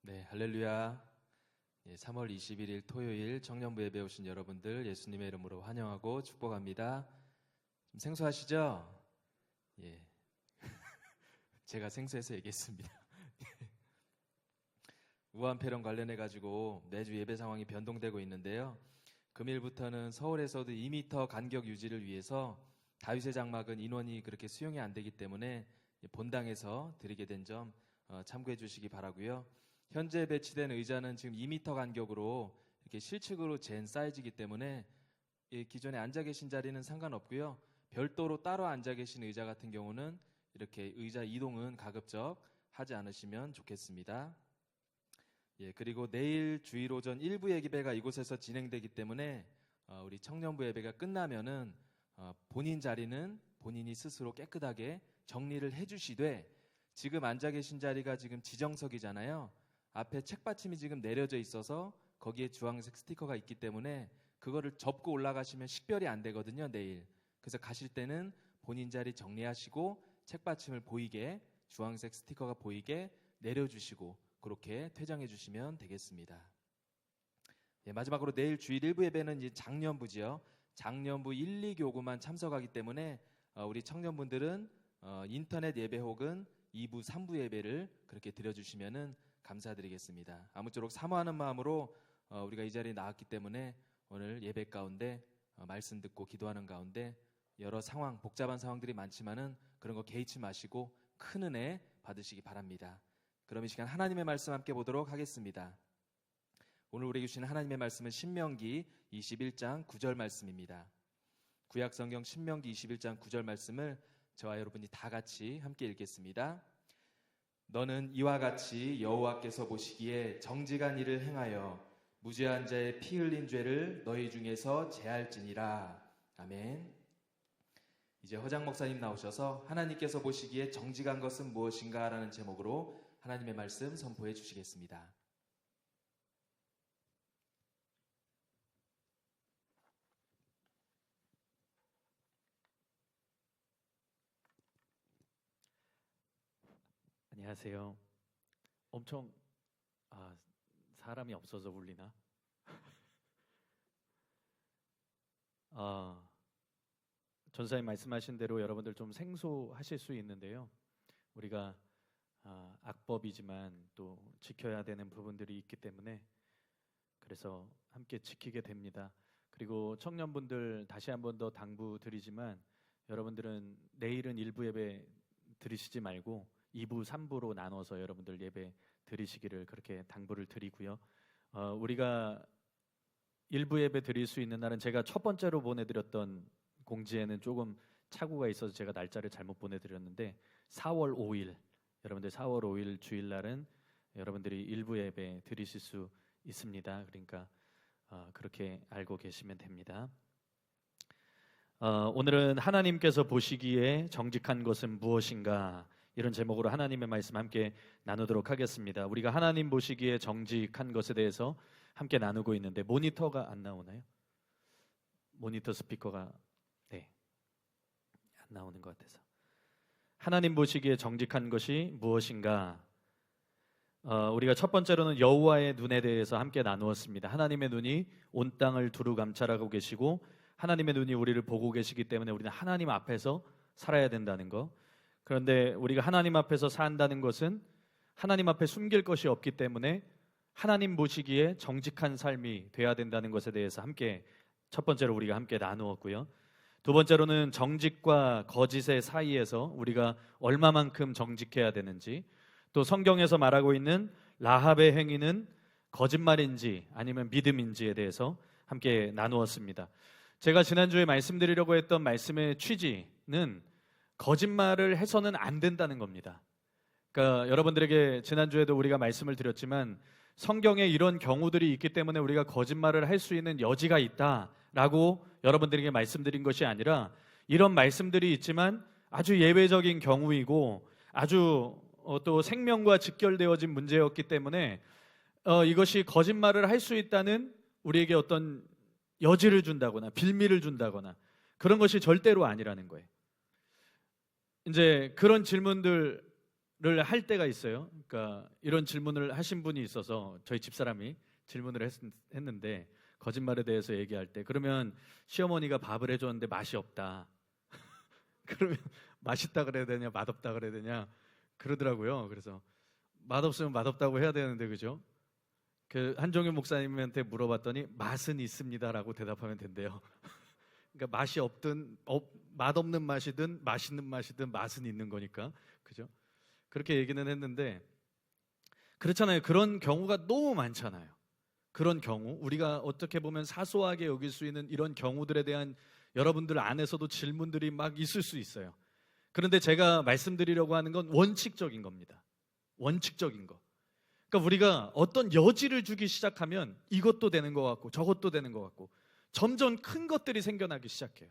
네, 할렐루야. 3월 21일 토요일 청년부 예배 오신 여러분들 예수님의 이름으로 환영하고 축복합니다. 좀 생소하시죠? 예. 제가 생소해서 얘기했습니다. 우한 폐렴 관련해 가지고 매주 예배 상황이 변동되고 있는데요. 금일부터는 서울에서도 2m 간격 유지를 위해서 다윗의 장막은 인원이 그렇게 수용이 안 되기 때문에 본당에서 드리게 된 점 참고해 주시기 바라고요. 현재 배치된 의자는 지금 2m 간격으로 이렇게 실측으로 잰 사이즈이기 때문에 기존에 앉아 계신 자리는 상관없고요. 별도로 따로 앉아 계신 의자 같은 경우는 이렇게 의자 이동은 가급적 하지 않으시면 좋겠습니다. 그리고 내일 주일 오전 일부 예배가 이곳에서 진행되기 때문에 우리 청년부 예배가 끝나면은 본인 자리는 본인이 스스로 깨끗하게 정리를 해주시되, 지금 앉아 계신 자리가 지금 지정석이잖아요. 앞에 책받침이 지금 내려져 있어서 거기에 주황색 스티커가 있기 때문에 그거를 접고 올라가시면 식별이 안 되거든요, 내일. 그래서 가실 때는 본인 자리 정리하시고 책받침을 보이게, 주황색 스티커가 보이게 내려주시고 그렇게 퇴장해 주시면 되겠습니다. 마지막으로 내일 주일 1부 예배는 이제 장년부지요. 장년부 1, 2교구만 참석하기 때문에 우리 청년분들은 인터넷 예배 혹은 2부, 3부 예배를 그렇게 드려주시면 감사드리겠습니다. 아무쪼록 사모하는 마음으로 우리가 이 자리에 나왔기 때문에 오늘 예배 가운데 말씀 듣고 기도하는 가운데 여러 상황, 복잡한 상황들이 많지만은 그런 거 개의치 마시고 큰 은혜 받으시기 바랍니다. 그럼 이 시간 하나님의 말씀 함께 보도록 하겠습니다. 오늘 우리에게 주시는 하나님의 말씀은 신명기 21장 9절 말씀입니다. 구약성경 신명기 21장 9절 말씀을 저와 여러분이 다 같이 함께 읽겠습니다. 너는 이와 같이 여호와께서 보시기에 정직한 일을 행하여 무죄한 자의 피 흘린 죄를 너희 중에서 제할지니라. 아멘. 이제 허장 목사님 나오셔서 하나님께서 보시기에 정직한 것은 무엇인가 라는 제목으로 하나님의 말씀 선포해 주시겠습니다. 안녕하세요. 엄청 사람이 없어서 울리나? 전사님 말씀하신 대로 여러분들 좀 생소하실 수 있는데요. 우리가 악법이지만 또 지켜야 되는 부분들이 있기 때문에 그래서 함께 지키게 됩니다. 그리고 청년분들 다시 한 번 더 당부드리지만 여러분들은 내일은 1부 예배 드리시지 말고 2부, 3부로 나눠서 여러분들 예배 드리시기를 그렇게 당부를 드리고요. 우리가 1부 예배 드릴 수 있는 날은 제가 첫 번째로 보내드렸던 공지에는 조금 착오가 있어서 제가 날짜를 잘못 보내드렸는데 4월 5일, 여러분들 4월 5일 주일날은 여러분들이 1부 예배 드리실 수 있습니다. 그러니까 그렇게 알고 계시면 됩니다. 오늘은 하나님께서 보시기에 정직한 것은 무엇인가, 이런 제목으로 하나님의 말씀 함께 나누도록 하겠습니다. 우리가 하나님 보시기에 정직한 것에 대해서 함께 나누고 있는데 모니터가 안 나오나요? 모니터 스피커가 안 나오는 것 같아서. 하나님 보시기에 정직한 것이 무엇인가? 우리가 첫 번째로는 여호와의 눈에 대해서 함께 나누었습니다. 하나님의 눈이 온 땅을 두루 감찰하고 계시고 하나님의 눈이 우리를 보고 계시기 때문에 우리는 하나님 앞에서 살아야 된다는 거. 그런데 우리가 하나님 앞에서 산다는 것은 하나님 앞에 숨길 것이 없기 때문에 하나님 보시기에 정직한 삶이 돼야 된다는 것에 대해서 함께 첫 번째로 우리가 함께 나누었고요. 두 번째로는 정직과 거짓의 사이에서 우리가 얼마만큼 정직해야 되는지, 또 성경에서 말하고 있는 라합의 행위는 거짓말인지 아니면 믿음인지에 대해서 함께 나누었습니다. 제가 지난주에 말씀드리려고 했던 말씀의 취지는 거짓말을 해서는 안 된다는 겁니다. 그러니까 여러분들에게 지난주에도 우리가 말씀을 드렸지만 성경에 이런 경우들이 있기 때문에 우리가 거짓말을 할 수 있는 여지가 있다라고 여러분들에게 말씀드린 것이 아니라, 이런 말씀들이 있지만 아주 예외적인 경우이고 아주 또 생명과 직결되어진 문제였기 때문에 이것이 거짓말을 할 수 있다는 우리에게 어떤 여지를 준다거나 빌미를 준다거나 그런 것이 절대로 아니라는 거예요. 이제 그런 질문들 할 때가 있어요. 그러니까 이런 질문을 하신 분이 있어서 저희 집사람이 질문을 했는데 거짓말에 대해서 얘기할 때 그러면 시어머니가 밥을 해줬는데 맛이 없다. 그러면 맛있다 그래야 되냐 맛없다 그래야 되냐 그러더라고요. 그래서 맛없으면 맛없다고 해야 되는데 그죠? 그 한종윤 목사님한테 물어봤더니 맛은 있습니다라고 대답하면 된대요. 그러니까 맛이 없든 맛없는 맛이든 맛있는 맛이든 맛은 있는 거니까 그죠? 그렇게 얘기는 했는데 그렇잖아요. 그런 경우가 너무 많잖아요. 그런 경우 우리가 어떻게 보면 사소하게 여길 수 있는 이런 경우들에 대한 여러분들 안에서도 질문들이 막 있을 수 있어요. 그런데 제가 말씀드리려고 하는 건 원칙적인 겁니다. 원칙적인 거. 그러니까 우리가 어떤 여지를 주기 시작하면 이것도 되는 것 같고 저것도 되는 것 같고 점점 큰 것들이 생겨나기 시작해요.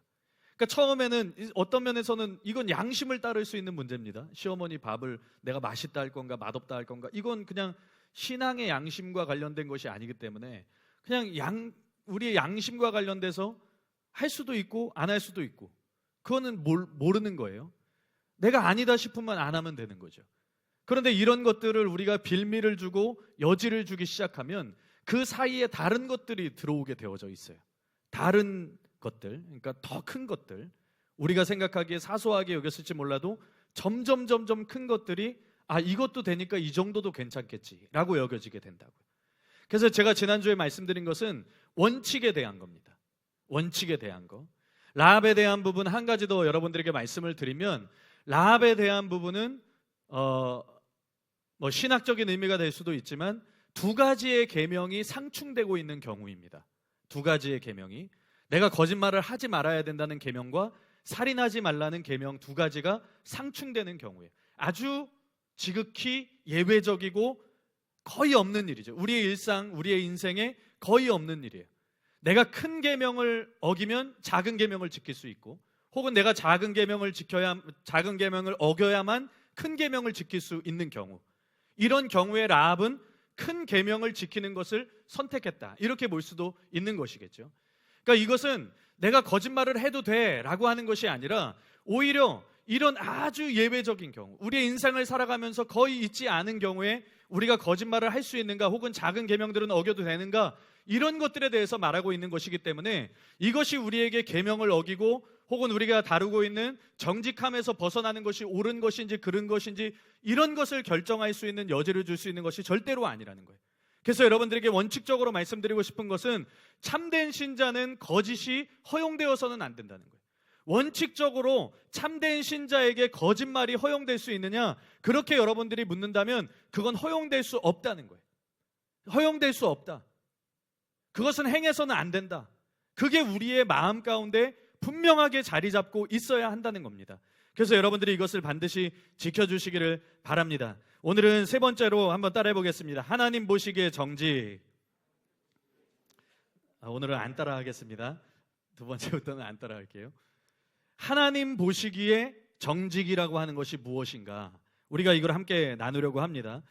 그러니까 처음에는 어떤 면에서는 이건 양심을 따를 수 있는 문제입니다. 시어머니 밥을 내가 맛있다 할 건가 맛없다 할 건가 이건 그냥 신앙의 양심과 관련된 것이 아니기 때문에 그냥 우리의 양심과 관련돼서 할 수도 있고 안 할 수도 있고 그거는 모르는 거예요. 내가 아니다 싶으면 안 하면 되는 거죠. 그런데 이런 것들을 우리가 빌미를 주고 여지를 주기 시작하면 그 사이에 다른 것들이 들어오게 되어져 있어요. 다른 것들, 그러니까 더 큰 것들, 우리가 생각하기에 사소하게 여겼을지 몰라도 점점 큰 것들이 이것도 되니까 이 정도도 괜찮겠지라고 여겨지게 된다고요. 그래서 제가 지난주에 말씀드린 것은 원칙에 대한 겁니다. 원칙에 대한 거. 라합에 대한 부분 한 가지 더 여러분들에게 말씀을 드리면 라합에 대한 부분은 신학적인 의미가 될 수도 있지만 두 가지의 계명이 상충되고 있는 경우입니다. 두 가지의 계명이 내가 거짓말을 하지 말아야 된다는 계명과 살인하지 말라는 계명 두 가지가 상충되는 경우에 아주 지극히 예외적이고 거의 없는 일이죠. 우리의 일상, 우리의 인생에 거의 없는 일이에요. 내가 큰 계명을 어기면 작은 계명을 지킬 수 있고 혹은 내가 작은 계명을 어겨야만 큰 계명을 지킬 수 있는 경우 이런 경우에 라합은 큰 계명을 지키는 것을 선택했다. 이렇게 볼 수도 있는 것이겠죠. 그러니까 이것은 내가 거짓말을 해도 돼라고 하는 것이 아니라 오히려 이런 아주 예외적인 경우 우리의 인생을 살아가면서 거의 있지 않은 경우에 우리가 거짓말을 할 수 있는가 혹은 작은 계명들은 어겨도 되는가 이런 것들에 대해서 말하고 있는 것이기 때문에 이것이 우리에게 계명을 어기고 혹은 우리가 다루고 있는 정직함에서 벗어나는 것이 옳은 것인지 그른 것인지 이런 것을 결정할 수 있는 여지를 줄 수 있는 것이 절대로 아니라는 거예요. 그래서 여러분들에게 원칙적으로 말씀드리고 싶은 것은 참된 신자는 거짓이 허용되어서는 안 된다는 거예요. 원칙적으로 참된 신자에게 거짓말이 허용될 수 있느냐? 그렇게 여러분들이 묻는다면 그건 허용될 수 없다는 거예요. 허용될 수 없다. 그것은 행해서는 안 된다. 그게 우리의 마음 가운데 분명하게 자리 잡고 있어야 한다는 겁니다. 그래서 여러분들이 이것을 반드시 지켜주시기를 바랍니다. 오늘은 세 번째로 한번 따라해 보겠습니다. 하나님 보시기에 정직. 오늘은 안 따라하겠습니다. 두 번째부터는 안 따라할게요. 하나님 보시기에 정직이라고 하는 것이 무엇인가? 우리가 이걸 함께 나누려고 합니다.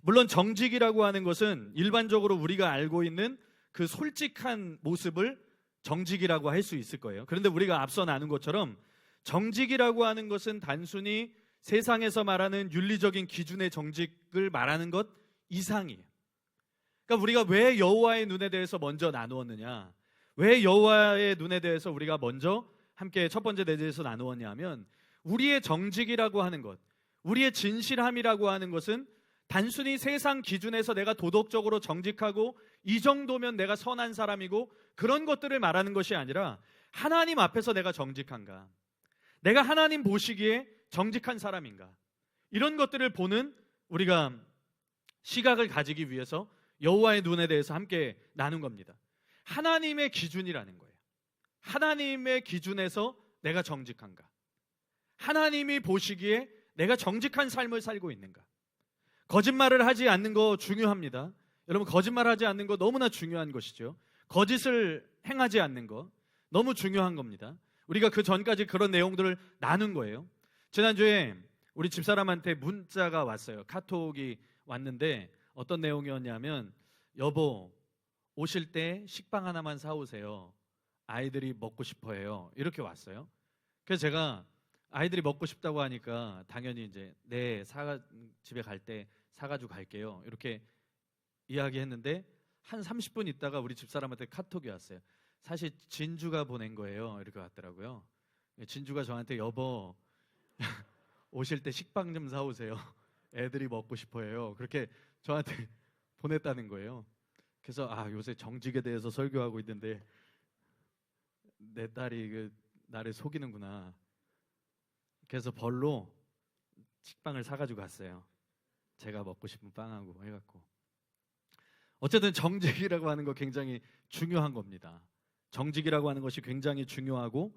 물론 정직이라고 하는 것은 일반적으로 우리가 알고 있는 그 솔직한 모습을 정직이라고 할 수 있을 거예요. 그런데 우리가 앞서 나눈 것처럼 정직이라고 하는 것은 단순히 세상에서 말하는 윤리적인 기준의 정직을 말하는 것 이상이에요. 그러니까 우리가 왜 여호와의 눈에 대해서 먼저 나누었느냐? 왜 여호와의 눈에 대해서 우리가 먼저 함께 첫 번째 내지에서 나누었냐 하면 우리의 정직이라고 하는 것, 우리의 진실함이라고 하는 것은 단순히 세상 기준에서 내가 도덕적으로 정직하고 이 정도면 내가 선한 사람이고 그런 것들을 말하는 것이 아니라 하나님 앞에서 내가 정직한가? 내가 하나님 보시기에 정직한 사람인가? 이런 것들을 보는 우리가 시각을 가지기 위해서 여호와의 눈에 대해서 함께 나눈 겁니다. 하나님의 기준이라는 거예요. 하나님의 기준에서 내가 정직한가? 하나님이 보시기에 내가 정직한 삶을 살고 있는가? 거짓말을 하지 않는 거 중요합니다. 여러분 거짓말하지 않는 거 너무나 중요한 것이죠. 거짓을 행하지 않는 거 너무 중요한 겁니다. 우리가 그 전까지 그런 내용들을 나눈 거예요. 지난주에 우리 집사람한테 문자가 왔어요. 카톡이 왔는데 어떤 내용이었냐면 여보 오실 때 식빵 하나만 사오세요. 아이들이 먹고 싶어해요. 이렇게 왔어요. 그래서 제가 아이들이 먹고 싶다고 하니까 당연히 이제 네, 집에 갈 때 사가지고 갈게요. 이렇게 이야기했는데 한 30분 있다가 우리 집사람한테 카톡이 왔어요. 사실 진주가 보낸 거예요. 이렇게 왔더라고요. 진주가 저한테 여보 오실 때 식빵 좀 사오세요. 애들이 먹고 싶어해요. 그렇게 저한테 보냈다는 거예요. 그래서 요새 정직에 대해서 설교하고 있는데 내 딸이 나를 속이는구나. 그래서 벌로 식빵을 사가지고 갔어요. 제가 먹고 싶은 빵하고 해갖고. 어쨌든 정직이라고 하는 거 굉장히 중요한 겁니다. 정직이라고 하는 것이 굉장히 중요하고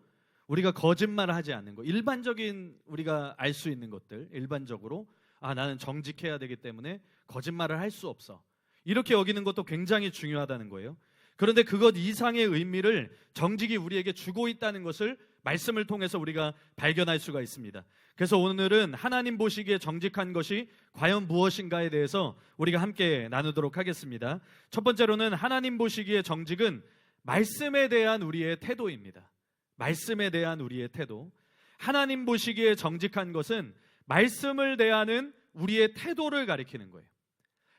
우리가 거짓말을 하지 않는 거, 일반적인 우리가 알 수 있는 것들, 일반적으로 나는 정직해야 되기 때문에 거짓말을 할 수 없어, 이렇게 여기는 것도 굉장히 중요하다는 거예요. 그런데 그것 이상의 의미를 정직이 우리에게 주고 있다는 것을 말씀을 통해서 우리가 발견할 수가 있습니다. 그래서 오늘은 하나님 보시기에 정직한 것이 과연 무엇인가에 대해서 우리가 함께 나누도록 하겠습니다. 첫 번째로는 하나님 보시기에 정직은 말씀에 대한 우리의 태도입니다. 말씀에 대한 우리의 태도. 하나님 보시기에 정직한 것은 말씀을 대하는 우리의 태도를 가리키는 거예요.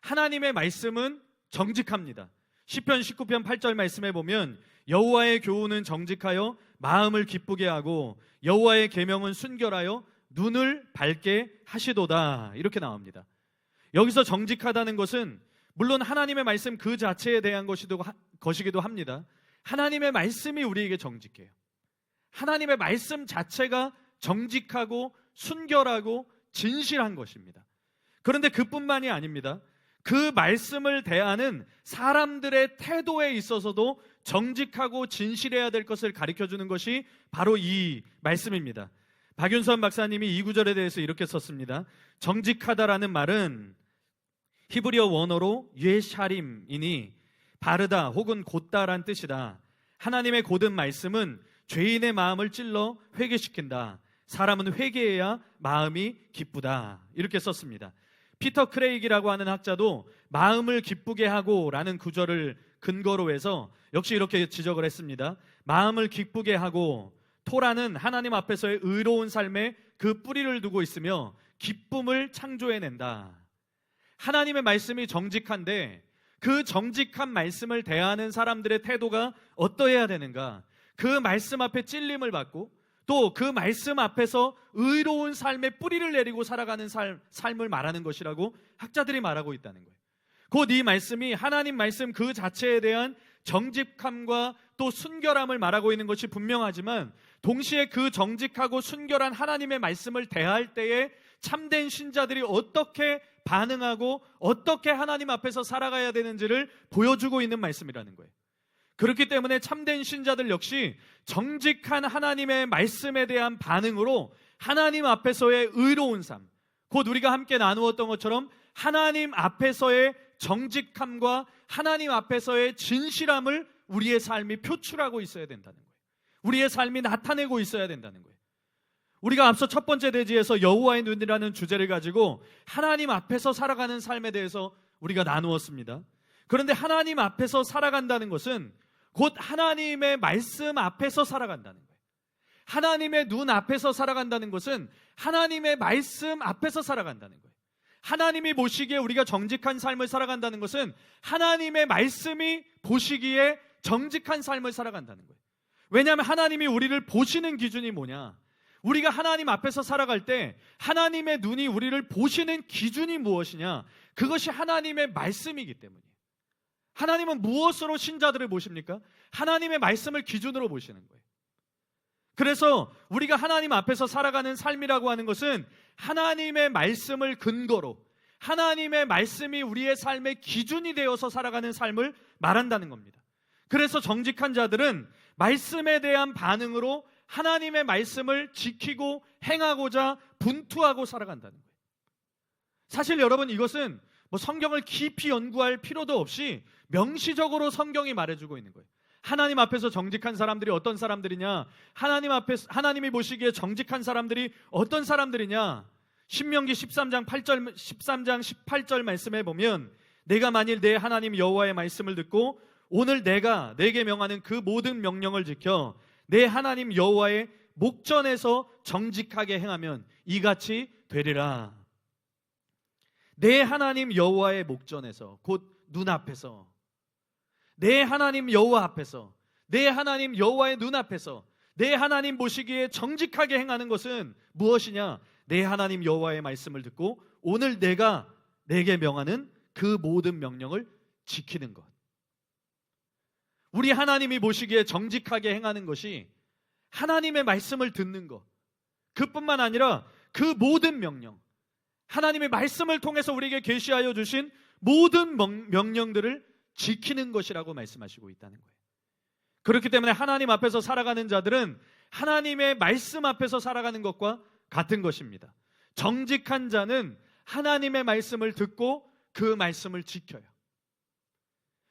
하나님의 말씀은 정직합니다. 시편 19편 8절 말씀에 보면 여호와의 교훈은 정직하여 마음을 기쁘게 하고 여호와의 계명은 순결하여 눈을 밝게 하시도다, 이렇게 나옵니다. 여기서 정직하다는 것은 물론 하나님의 말씀 그 자체에 대한 것이기도 합니다. 하나님의 말씀이 우리에게 정직해요. 하나님의 말씀 자체가 정직하고 순결하고 진실한 것입니다. 그런데 그뿐만이 아닙니다. 그 말씀을 대하는 사람들의 태도에 있어서도 정직하고 진실해야 될 것을 가르쳐주는 것이 바로 이 말씀입니다. 박윤선 박사님이 이 구절에 대해서 이렇게 썼습니다. 정직하다라는 말은 히브리어 원어로 예샤림이니 바르다 혹은 곧다란 뜻이다. 하나님의 곧은 말씀은 죄인의 마음을 찔러 회개시킨다. 사람은 회개해야 마음이 기쁘다, 이렇게 썼습니다. 피터 크레이기라고 하는 학자도 마음을 기쁘게 하고 라는 구절을 근거로 해서 역시 이렇게 지적을 했습니다. 마음을 기쁘게 하고, 토라는 하나님 앞에서의 의로운 삶에 그 뿌리를 두고 있으며 기쁨을 창조해낸다. 하나님의 말씀이 정직한데 그 정직한 말씀을 대하는 사람들의 태도가 어떠해야 되는가? 그 말씀 앞에 찔림을 받고 또 그 말씀 앞에서 의로운 삶의 뿌리를 내리고 살아가는 삶을 말하는 것이라고 학자들이 말하고 있다는 거예요. 곧 이 말씀이 하나님 말씀 그 자체에 대한 정직함과 또 순결함을 말하고 있는 것이 분명하지만 동시에 그 정직하고 순결한 하나님의 말씀을 대할 때에 참된 신자들이 어떻게 반응하고 어떻게 하나님 앞에서 살아가야 되는지를 보여주고 있는 말씀이라는 거예요. 그렇기 때문에 참된 신자들 역시 정직한 하나님의 말씀에 대한 반응으로 하나님 앞에서의 의로운 삶, 곧 우리가 함께 나누었던 것처럼 하나님 앞에서의 정직함과 하나님 앞에서의 진실함을 우리의 삶이 표출하고 있어야 된다는 거예요. 우리의 삶이 나타내고 있어야 된다는 거예요. 우리가 앞서 첫 번째 대지에서 여호와의 눈이라는 주제를 가지고 하나님 앞에서 살아가는 삶에 대해서 우리가 나누었습니다. 그런데 하나님 앞에서 살아간다는 것은 곧 하나님의 말씀 앞에서 살아간다는 거예요. 하나님의 눈 앞에서 살아간다는 것은 하나님의 말씀 앞에서 살아간다는 거예요. 하나님이 보시기에 우리가 정직한 삶을 살아간다는 것은 하나님의 말씀이 보시기에 정직한 삶을 살아간다는 거예요. 왜냐하면 하나님이 우리를 보시는 기준이 뭐냐? 우리가 하나님 앞에서 살아갈 때 하나님의 눈이 우리를 보시는 기준이 무엇이냐? 그것이 하나님의 말씀이기 때문이에요. 하나님은 무엇으로 신자들을 보십니까? 하나님의 말씀을 기준으로 보시는 거예요. 그래서 우리가 하나님 앞에서 살아가는 삶이라고 하는 것은 하나님의 말씀을 근거로, 하나님의 말씀이 우리의 삶의 기준이 되어서 살아가는 삶을 말한다는 겁니다. 그래서 정직한 자들은 말씀에 대한 반응으로 하나님의 말씀을 지키고 행하고자 분투하고 살아간다는 거예요. 사실 여러분, 이것은 성경을 깊이 연구할 필요도 없이 명시적으로 성경이 말해주고 있는 거예요. 하나님 앞에서 정직한 사람들이 어떤 사람들이냐? 하나님이 보시기에 정직한 사람들이 어떤 사람들이냐? 신명기 13장 18절 말씀에 보면 내가 만일 내 하나님 여호와의 말씀을 듣고 오늘 내가 내게 명하는 그 모든 명령을 지켜 내 하나님 여호와의 목전에서 정직하게 행하면 이같이 되리라. 내 하나님 여호와의 목전에서, 곧 눈앞에서, 내 하나님 여호와 앞에서, 내 하나님 여호와의 눈앞에서 내 하나님 보시기에 정직하게 행하는 것은 무엇이냐? 내 하나님 여호와의 말씀을 듣고 오늘 내가 내게 명하는 그 모든 명령을 지키는 것. 우리 하나님이 보시기에 정직하게 행하는 것이 하나님의 말씀을 듣는 것, 그뿐만 아니라 그 모든 명령, 하나님의 말씀을 통해서 우리에게 계시하여 주신 모든 명령들을 지키는 것이라고 말씀하시고 있다는 거예요. 그렇기 때문에 하나님 앞에서 살아가는 자들은 하나님의 말씀 앞에서 살아가는 것과 같은 것입니다. 정직한 자는 하나님의 말씀을 듣고 그 말씀을 지켜요.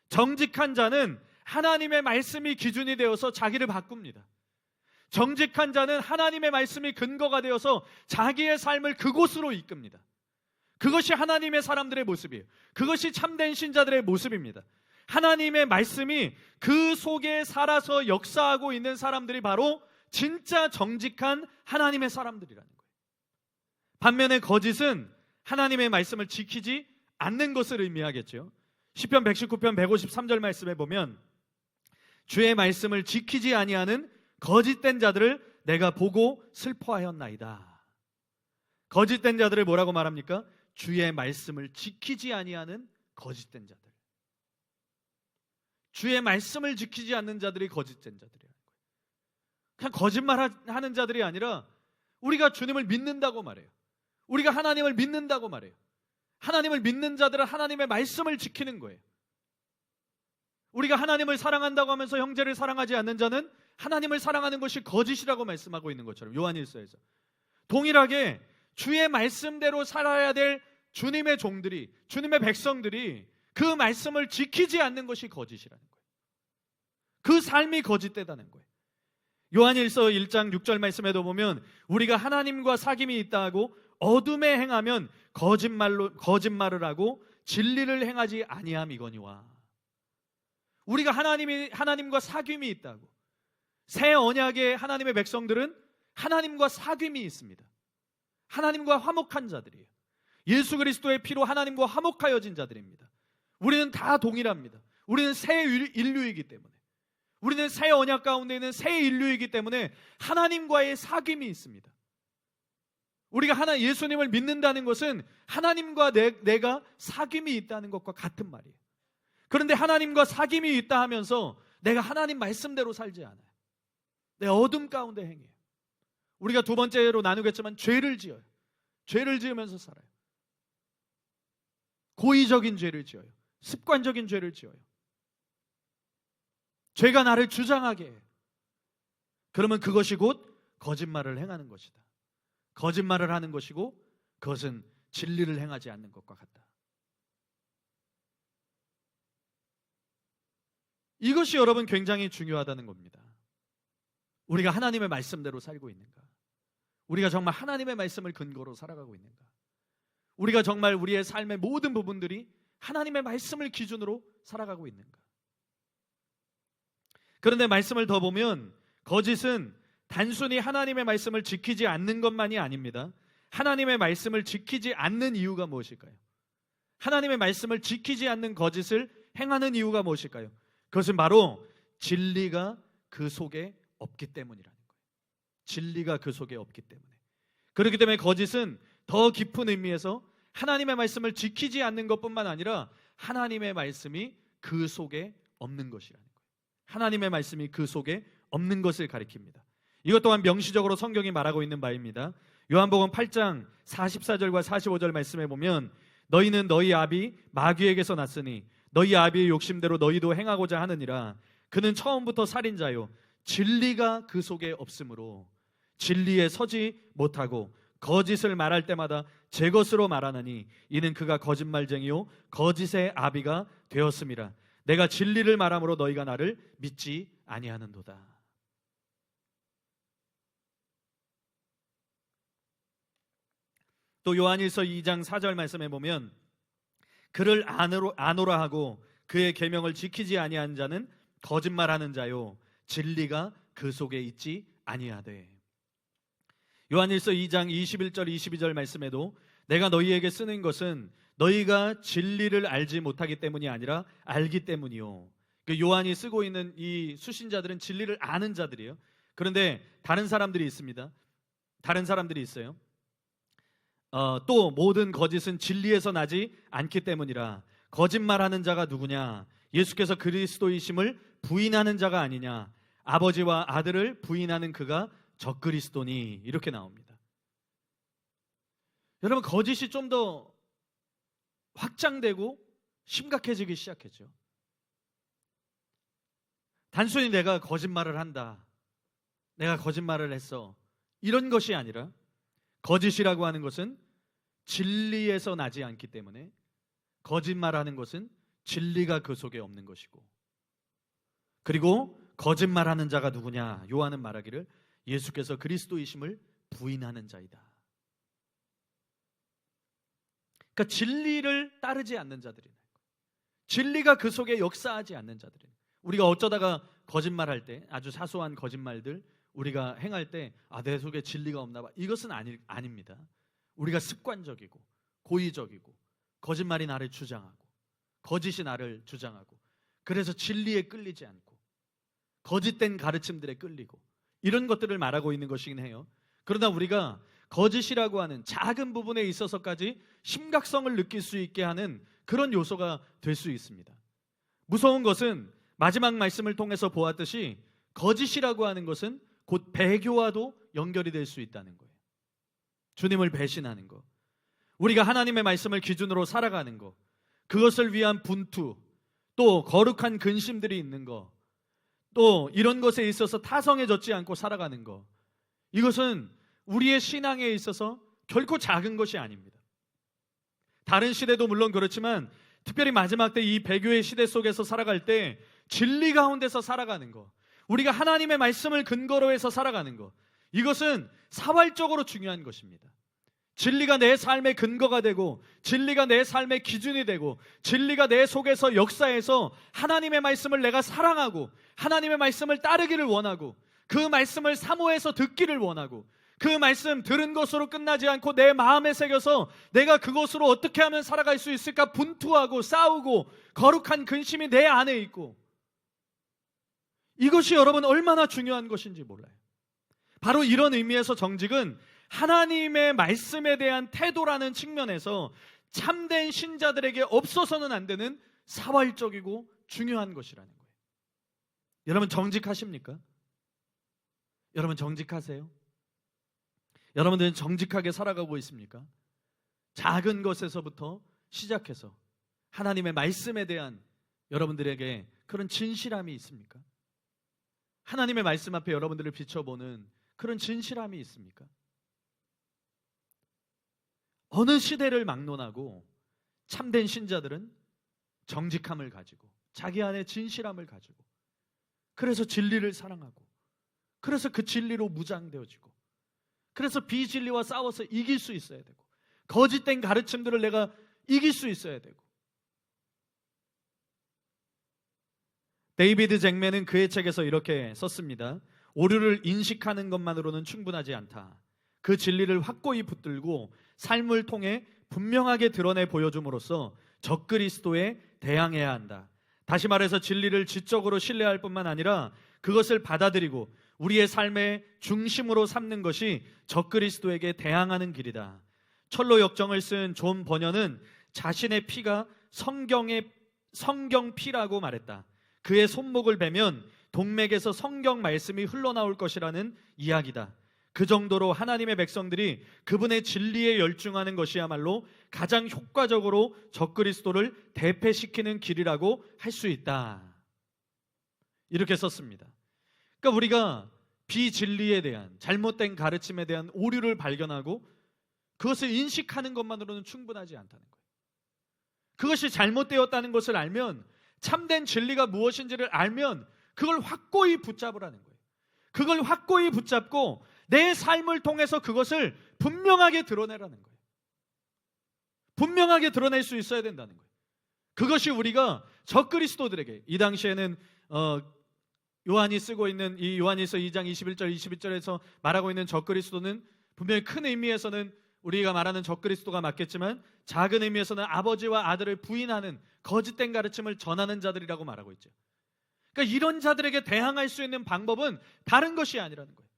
정직한 자는 하나님의 말씀이 기준이 되어서 자기를 바꿉니다. 정직한 자는 하나님의 말씀이 근거가 되어서 자기의 삶을 그곳으로 이끕니다. 그것이 하나님의 사람들의 모습이에요. 그것이 참된 신자들의 모습입니다. 하나님의 말씀이 그 속에 살아서 역사하고 있는 사람들이 바로 진짜 정직한 하나님의 사람들이라는 거예요. 반면에 거짓은 하나님의 말씀을 지키지 않는 것을 의미하겠죠. 시편 119편 153절 말씀에 보면 주의 말씀을 지키지 아니하는 거짓된 자들을 내가 보고 슬퍼하였나이다. 거짓된 자들을 뭐라고 말합니까? 주의 말씀을 지키지 아니하는 거짓된 자들. 주의 말씀을 지키지 않는 자들이 거짓된 자들이라는 거예요. 그냥 거짓말하는 자들이 아니라 우리가 주님을 믿는다고 말해요. 우리가 하나님을 믿는다고 말해요. 하나님을 믿는 자들은 하나님의 말씀을 지키는 거예요. 우리가 하나님을 사랑한다고 하면서 형제를 사랑하지 않는 자는 하나님을 사랑하는 것이 거짓이라고 말씀하고 있는 것처럼 요한일서에서 동일하게 주의 말씀대로 살아야 될 주님의 종들이, 주님의 백성들이 그 말씀을 지키지 않는 것이 거짓이라는 거예요. 그 삶이 거짓되다는 거예요. 요한일서 1장 6절 말씀에도 보면 우리가 하나님과 사귐이 있다 하고 어둠에 행하면 거짓말을 하고 진리를 행하지 아니함이거니와. 우리가 하나님과 사귐이 있다고. 새 언약의 하나님의 백성들은 하나님과 사귐이 있습니다. 하나님과 화목한 자들이에요. 예수 그리스도의 피로 하나님과 화목하여진 자들입니다. 우리는 다 동일합니다. 우리는 새 인류이기 때문에, 우리는 새 언약 가운데 있는 새 인류이기 때문에 하나님과의 사귐이 있습니다. 우리가 예수님을 믿는다는 것은 하나님과 내가 사귐이 있다는 것과 같은 말이에요. 그런데 하나님과 사귐이 있다 하면서 내가 하나님 말씀대로 살지 않아요. 내 어둠 가운데 행해요. 우리가 두 번째로 나누겠지만 죄를 지어요. 죄를 지으면서 살아요. 고의적인 죄를 지어요. 습관적인 죄를 지어요. 죄가 나를 주장하게 해요. 그러면 그것이 곧 거짓말을 행하는 것이다. 거짓말을 하는 것이고 그것은 진리를 행하지 않는 것과 같다. 이것이 여러분 굉장히 중요하다는 겁니다. 우리가 하나님의 말씀대로 살고 있는가? 우리가 정말 하나님의 말씀을 근거로 살아가고 있는가? 우리가 정말 우리의 삶의 모든 부분들이 하나님의 말씀을 기준으로 살아가고 있는가? 그런데 말씀을 더 보면 거짓은 단순히 하나님의 말씀을 지키지 않는 것만이 아닙니다. 하나님의 말씀을 지키지 않는 이유가 무엇일까요? 하나님의 말씀을 지키지 않는 거짓을 행하는 이유가 무엇일까요? 그것은 바로 진리가 그 속에 없기 때문이라는 거예요. 진리가 그 속에 없기 때문에. 그렇기 때문에 거짓은 더 깊은 의미에서 하나님의 말씀을 지키지 않는 것뿐만 아니라 하나님의 말씀이 그 속에 없는 것이라는 거예요. 하나님의 말씀이 그 속에 없는 것을 가리킵니다. 이것 또한 명시적으로 성경이 말하고 있는 바입니다. 요한복음 8장 44절과 45절 말씀에 보면 너희는 너희 아비 마귀에게서 났으니 너희 아비의 욕심대로 너희도 행하고자 하느니라. 그는 처음부터 살인자요 진리가 그 속에 없으므로 진리에 서지 못하고 거짓을 말할 때마다 제 것으로 말하나니 이는 그가 거짓말쟁이요 거짓의 아비가 되었음이라. 내가 진리를 말함으로 너희가 나를 믿지 아니하는도다. 또 요한일서 2장 4절 말씀에 보면 그를 아노라 하고 그의 계명을 지키지 아니한 자는 거짓말하는 자요 진리가 그 속에 있지 아니하되. 요한일서 2장 21절 22절 말씀에도 내가 너희에게 쓰는 것은 너희가 진리를 알지 못하기 때문이 아니라 알기 때문이요. 요한이 쓰고 있는 이 수신자들은 진리를 아는 자들이에요. 그런데 다른 사람들이 있습니다. 다른 사람들이 있어요. 또 모든 거짓은 진리에서 나지 않기 때문이라. 거짓말하는 자가 누구냐? 예수께서 그리스도이심을 부인하는 자가 아니냐? 아버지와 아들을 부인하는 그가 적그리스도니. 이렇게 나옵니다. 여러분, 거짓이 좀 더 확장되고 심각해지기 시작했죠. 단순히 내가 거짓말을 한다, 내가 거짓말을 했어, 이런 것이 아니라 거짓이라고 하는 것은 진리에서 나지 않기 때문에 거짓말하는 것은 진리가 그 속에 없는 것이고, 그리고 거짓말하는 자가 누구냐? 요한은 말하기를 예수께서 그리스도이심을 부인하는 자이다. 그러니까 진리를 따르지 않는 자들이에요. 진리가 그 속에 역사하지 않는 자들이에요. 우리가 어쩌다가 거짓말할 때, 아주 사소한 거짓말들 우리가 행할 때 내 속에 진리가 없나 봐, 이것은 아닙니다. 우리가 습관적이고 고의적이고 거짓말이 나를 주장하고 거짓이 나를 주장하고, 그래서 진리에 끌리지 않고 거짓된 가르침들에 끌리고, 이런 것들을 말하고 있는 것이긴 해요. 그러나 우리가 거짓이라고 하는 작은 부분에 있어서까지 심각성을 느낄 수 있게 하는 그런 요소가 될 수 있습니다. 무서운 것은 마지막 말씀을 통해서 보았듯이 거짓이라고 하는 것은 곧 배교와도 연결이 될 수 있다는 거예요. 주님을 배신하는 것, 우리가 하나님의 말씀을 기준으로 살아가는 것, 그것을 위한 분투, 또 거룩한 근심들이 있는 것, 또 이런 것에 있어서 타성해졌지 않고 살아가는 것, 이것은 우리의 신앙에 있어서 결코 작은 것이 아닙니다. 다른 시대도 물론 그렇지만 특별히 마지막 때 이 배교의 시대 속에서 살아갈 때 진리 가운데서 살아가는 것, 우리가 하나님의 말씀을 근거로 해서 살아가는 것, 이것은 사활적으로 중요한 것입니다. 진리가 내 삶의 근거가 되고, 진리가 내 삶의 기준이 되고, 진리가 내 속에서 역사해서 하나님의 말씀을 내가 사랑하고 하나님의 말씀을 따르기를 원하고, 그 말씀을 사모해서 듣기를 원하고, 그 말씀 들은 것으로 끝나지 않고 내 마음에 새겨서 내가 그것으로 어떻게 하면 살아갈 수 있을까 분투하고 싸우고 거룩한 근심이 내 안에 있고, 이것이 여러분 얼마나 중요한 것인지 몰라요. 바로 이런 의미에서 정직은 하나님의 말씀에 대한 태도라는 측면에서 참된 신자들에게 없어서는 안 되는 사활적이고 중요한 것이라는 거예요. 여러분 정직하십니까? 여러분 정직하세요? 여러분들은 정직하게 살아가고 있습니까? 작은 것에서부터 시작해서 하나님의 말씀에 대한 여러분들에게 그런 진실함이 있습니까? 하나님의 말씀 앞에 여러분들을 비춰보는 그런 진실함이 있습니까? 어느 시대를 막론하고 참된 신자들은 정직함을 가지고 자기 안에 진실함을 가지고, 그래서 진리를 사랑하고, 그래서 그 진리로 무장되어지고, 그래서 비진리와 싸워서 이길 수 있어야 되고, 거짓된 가르침들을 내가 이길 수 있어야 되고. 데이비드 잭맨은 그의 책에서 이렇게 썼습니다. 오류를 인식하는 것만으로는 충분하지 않다. 그 진리를 확고히 붙들고 삶을 통해 분명하게 드러내 보여줌으로써 적그리스도에 대항해야 한다. 다시 말해서 진리를 지적으로 신뢰할 뿐만 아니라 그것을 받아들이고 우리의 삶의 중심으로 삼는 것이 적그리스도에게 대항하는 길이다. 철로 역정을 쓴 존 버녀는 자신의 피가 성경 피라고 말했다. 그의 손목을 베면 동맥에서 성경 말씀이 흘러나올 것이라는 이야기다. 그 정도로 하나님의 백성들이 그분의 진리에 열중하는 것이야말로 가장 효과적으로 적그리스도를 대패시키는 길이라고 할 수 있다. 이렇게 썼습니다. 그러니까 우리가 비진리에 대한, 잘못된 가르침에 대한 오류를 발견하고 그것을 인식하는 것만으로는 충분하지 않다는 거예요. 그것이 잘못되었다는 것을 알면, 참된 진리가 무엇인지를 알면 그걸 확고히 붙잡으라는 거예요. 그걸 확고히 붙잡고 내 삶을 통해서 그것을 분명하게 드러내라는 거예요. 분명하게 드러낼 수 있어야 된다는 거예요. 그것이 우리가 적그리스도들에게, 이 당시에는 요한이 쓰고 있는 이 요한일서 2장 21절 22절에서 말하고 있는 적그리스도는 분명히 큰 의미에서는 우리가 말하는 적그리스도가 맞겠지만 작은 의미에서는 아버지와 아들을 부인하는 거짓된 가르침을 전하는 자들이라고 말하고 있죠. 그러니까 이런 자들에게 대항할 수 있는 방법은 다른 것이 아니라는 거예요.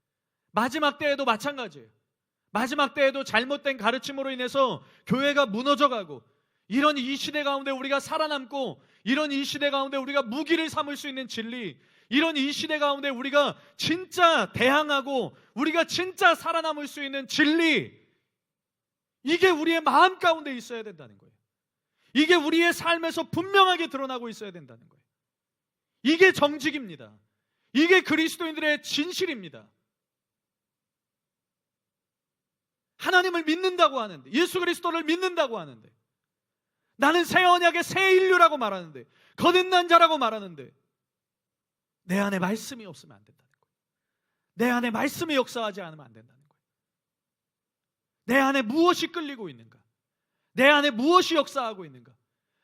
마지막 때에도 마찬가지예요. 마지막 때에도 잘못된 가르침으로 인해서 교회가 무너져가고, 이런 이 시대 가운데 우리가 살아남고, 이런 이 시대 가운데 우리가 무기를 삼을 수 있는 진리, 이런 이 시대 가운데 우리가 진짜 대항하고 우리가 진짜 살아남을 수 있는 진리, 이게 우리의 마음 가운데 있어야 된다는 거예요. 이게 우리의 삶에서 분명하게 드러나고 있어야 된다는 거예요. 이게 정직입니다. 이게 그리스도인들의 진실입니다. 하나님을 믿는다고 하는데, 예수 그리스도를 믿는다고 하는데, 나는 새 언약의 새 인류라고 말하는데, 거듭난 자라고 말하는데, 내 안에 말씀이 없으면 안 된다는 거예요. 내 안에 말씀이 역사하지 않으면 안 된다는 거예요. 내 안에 무엇이 끌리고 있는가? 내 안에 무엇이 역사하고 있는가?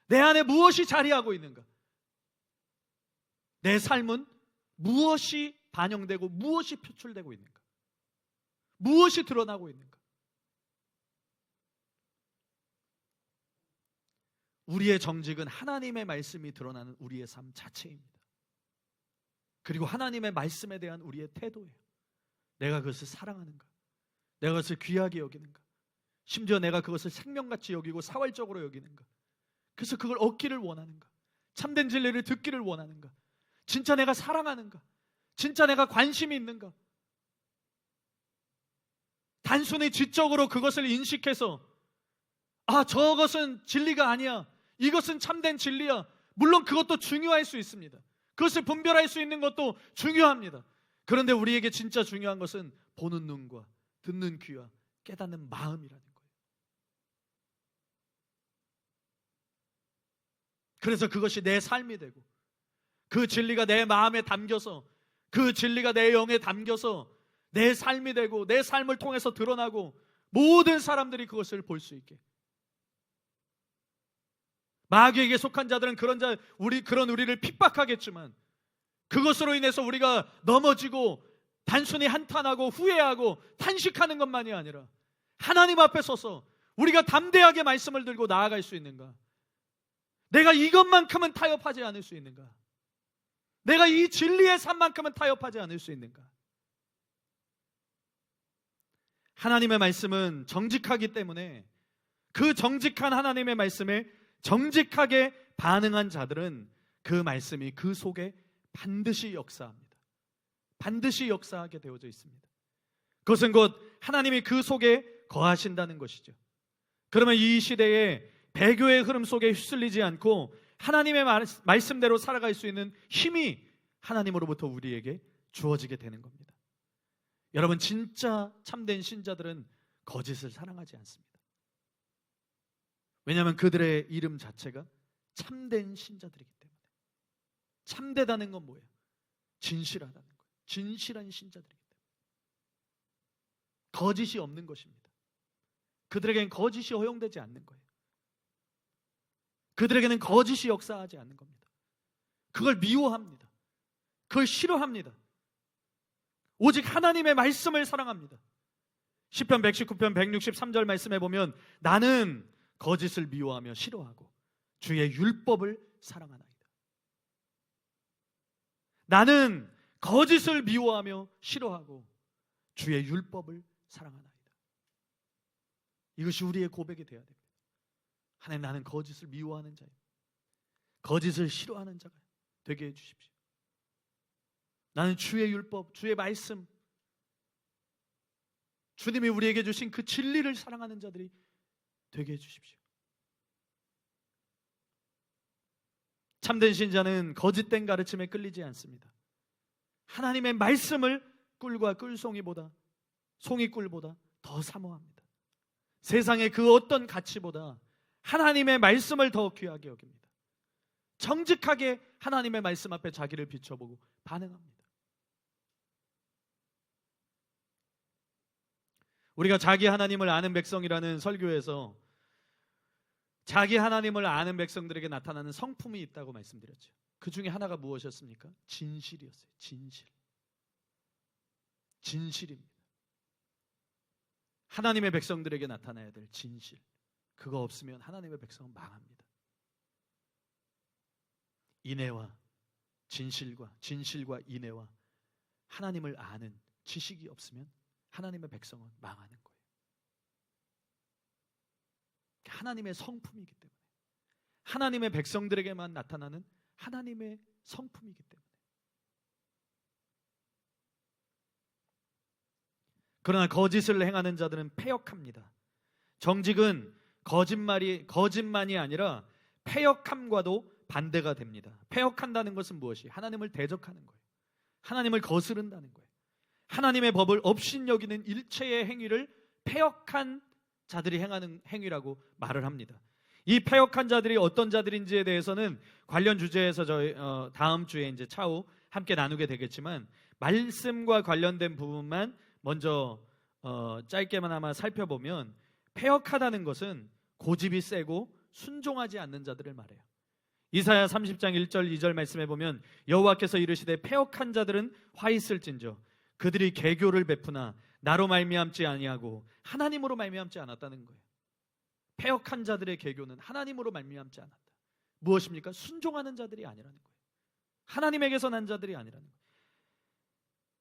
내 안에 무엇이 자리하고 있는가? 내 삶은 무엇이 반영되고 무엇이 표출되고 있는가? 무엇이 드러나고 있는가? 우리의 정직은 하나님의 말씀이 드러나는 우리의 삶 자체입니다. 그리고 하나님의 말씀에 대한 우리의 태도예요. 내가 그것을 사랑하는가? 내가 그것을 귀하게 여기는가? 심지어 내가 그것을 생명같이 여기고 사활적으로 여기는가? 그래서 그걸 얻기를 원하는가? 참된 진리를 듣기를 원하는가? 진짜 내가 사랑하는가? 진짜 내가 관심이 있는가? 단순히 지적으로 그것을 인식해서 저것은 진리가 아니야, 이것은 참된 진리야, 물론 그것도 중요할 수 있습니다. 그것을 분별할 수 있는 것도 중요합니다. 그런데 우리에게 진짜 중요한 것은 보는 눈과 듣는 귀와 깨닫는 마음이라는 거예요. 그래서 그것이 내 삶이 되고, 그 진리가 내 마음에 담겨서, 그 진리가 내 영에 담겨서 내 삶이 되고, 내 삶을 통해서 드러나고, 모든 사람들이 그것을 볼 수 있게. 마귀에게 속한 자들은 그런 우리를 핍박하겠지만, 그것으로 인해서 우리가 넘어지고 단순히 한탄하고 후회하고 탄식하는 것만이 아니라 하나님 앞에 서서 우리가 담대하게 말씀을 들고 나아갈 수 있는가? 내가 이것만큼은 타협하지 않을 수 있는가? 내가 이 진리의 삶만큼은 타협하지 않을 수 있는가? 하나님의 말씀은 정직하기 때문에 그 정직한 하나님의 말씀에 정직하게 반응한 자들은 그 말씀이 그 속에 반드시 역사합니다. 반드시 역사하게 되어져 있습니다. 그것은 곧 하나님이 그 속에 거하신다는 것이죠. 그러면 이 시대에 배교의 흐름 속에 휩쓸리지 않고 하나님의 말씀대로 살아갈 수 있는 힘이 하나님으로부터 우리에게 주어지게 되는 겁니다. 여러분, 진짜 참된 신자들은 거짓을 사랑하지 않습니다. 왜냐하면 그들의 이름 자체가 참된 신자들이기 때문에. 참되다는 건 뭐예요? 진실하다는 거예요. 진실한 신자들이기 때문에. 거짓이 없는 것입니다. 그들에게는 거짓이 허용되지 않는 거예요. 그들에게는 거짓이 역사하지 않는 겁니다. 그걸 미워합니다. 그걸 싫어합니다. 오직 하나님의 말씀을 사랑합니다. 시편 119편 163절 말씀에 보면 나는 거짓을 미워하며 싫어하고 주의 율법을 사랑하나이다. 나는 거짓을 미워하며 싫어하고 주의 율법을 사랑하나이다. 이것이 우리의 고백이 되어야 됩니다. 하나님, 나는 거짓을 미워하는 자입니다. 거짓을 싫어하는 자가 되게 해주십시오. 나는 주의 율법, 주의 말씀, 주님이 우리에게 주신 그 진리를 사랑하는 자들이 되게 해주십시오. 참된 신자는 거짓된 가르침에 끌리지 않습니다. 하나님의 말씀을 꿀과 꿀송이보다, 송이꿀보다 더 사모합니다. 세상의 그 어떤 가치보다 하나님의 말씀을 더 귀하게 여깁니다. 정직하게 하나님의 말씀 앞에 자기를 비춰보고 반응합니다. 우리가 자기 하나님을 아는 백성이라는 설교에서 자기 하나님을 아는 백성들에게 나타나는 성품이 있다고 말씀드렸죠. 그 중에 하나가 무엇이었습니까? 진실이었어요. 진실입니다. 하나님의 백성들에게 나타나야 될 진실, 그거 없으면 하나님의 백성은 망합니다. 인애와 진실과 인애와 하나님을 아는 지식이 없으면 하나님의 백성은 망하는 거예요. 하나님의 성품이기 때문에, 하나님의 백성들에게만 나타나는 하나님의 성품이기 때문에. 그러나 거짓을 행하는 자들은 패역합니다. 정직은 거짓만이 아니라 패역함과도 반대가 됩니다. 패역한다는 것은 무엇이? 하나님을 대적하는 거예요. 하나님을 거스른다는 거예요. 하나님의 법을 업신여기는 일체의 행위를 패역한 자들이 행하는 행위라고 말을 합니다. 이 패역한 자들이 어떤 자들인지에 대해서는 관련 주제에서 저희 다음 주에 이제 차후 함께 나누게 되겠지만, 말씀과 관련된 부분만 먼저 짧게만 살펴보면, 패역하다는 것은 고집이 세고 순종하지 않는 자들을 말해요. 이사야 30장 1절 2절 말씀해 보면 여호와께서 이르시되 패역한 자들은 화 있을진저 그들이 계교를 베푸나 나로 말미암지 아니하고 하나님으로 말미암지 않았다는 거예요. 패역한 자들의 계교는 하나님으로 말미암지 않았다. 무엇입니까? 순종하는 자들이 아니라는 거예요. 하나님에게서 난 자들이 아니라는 거예요.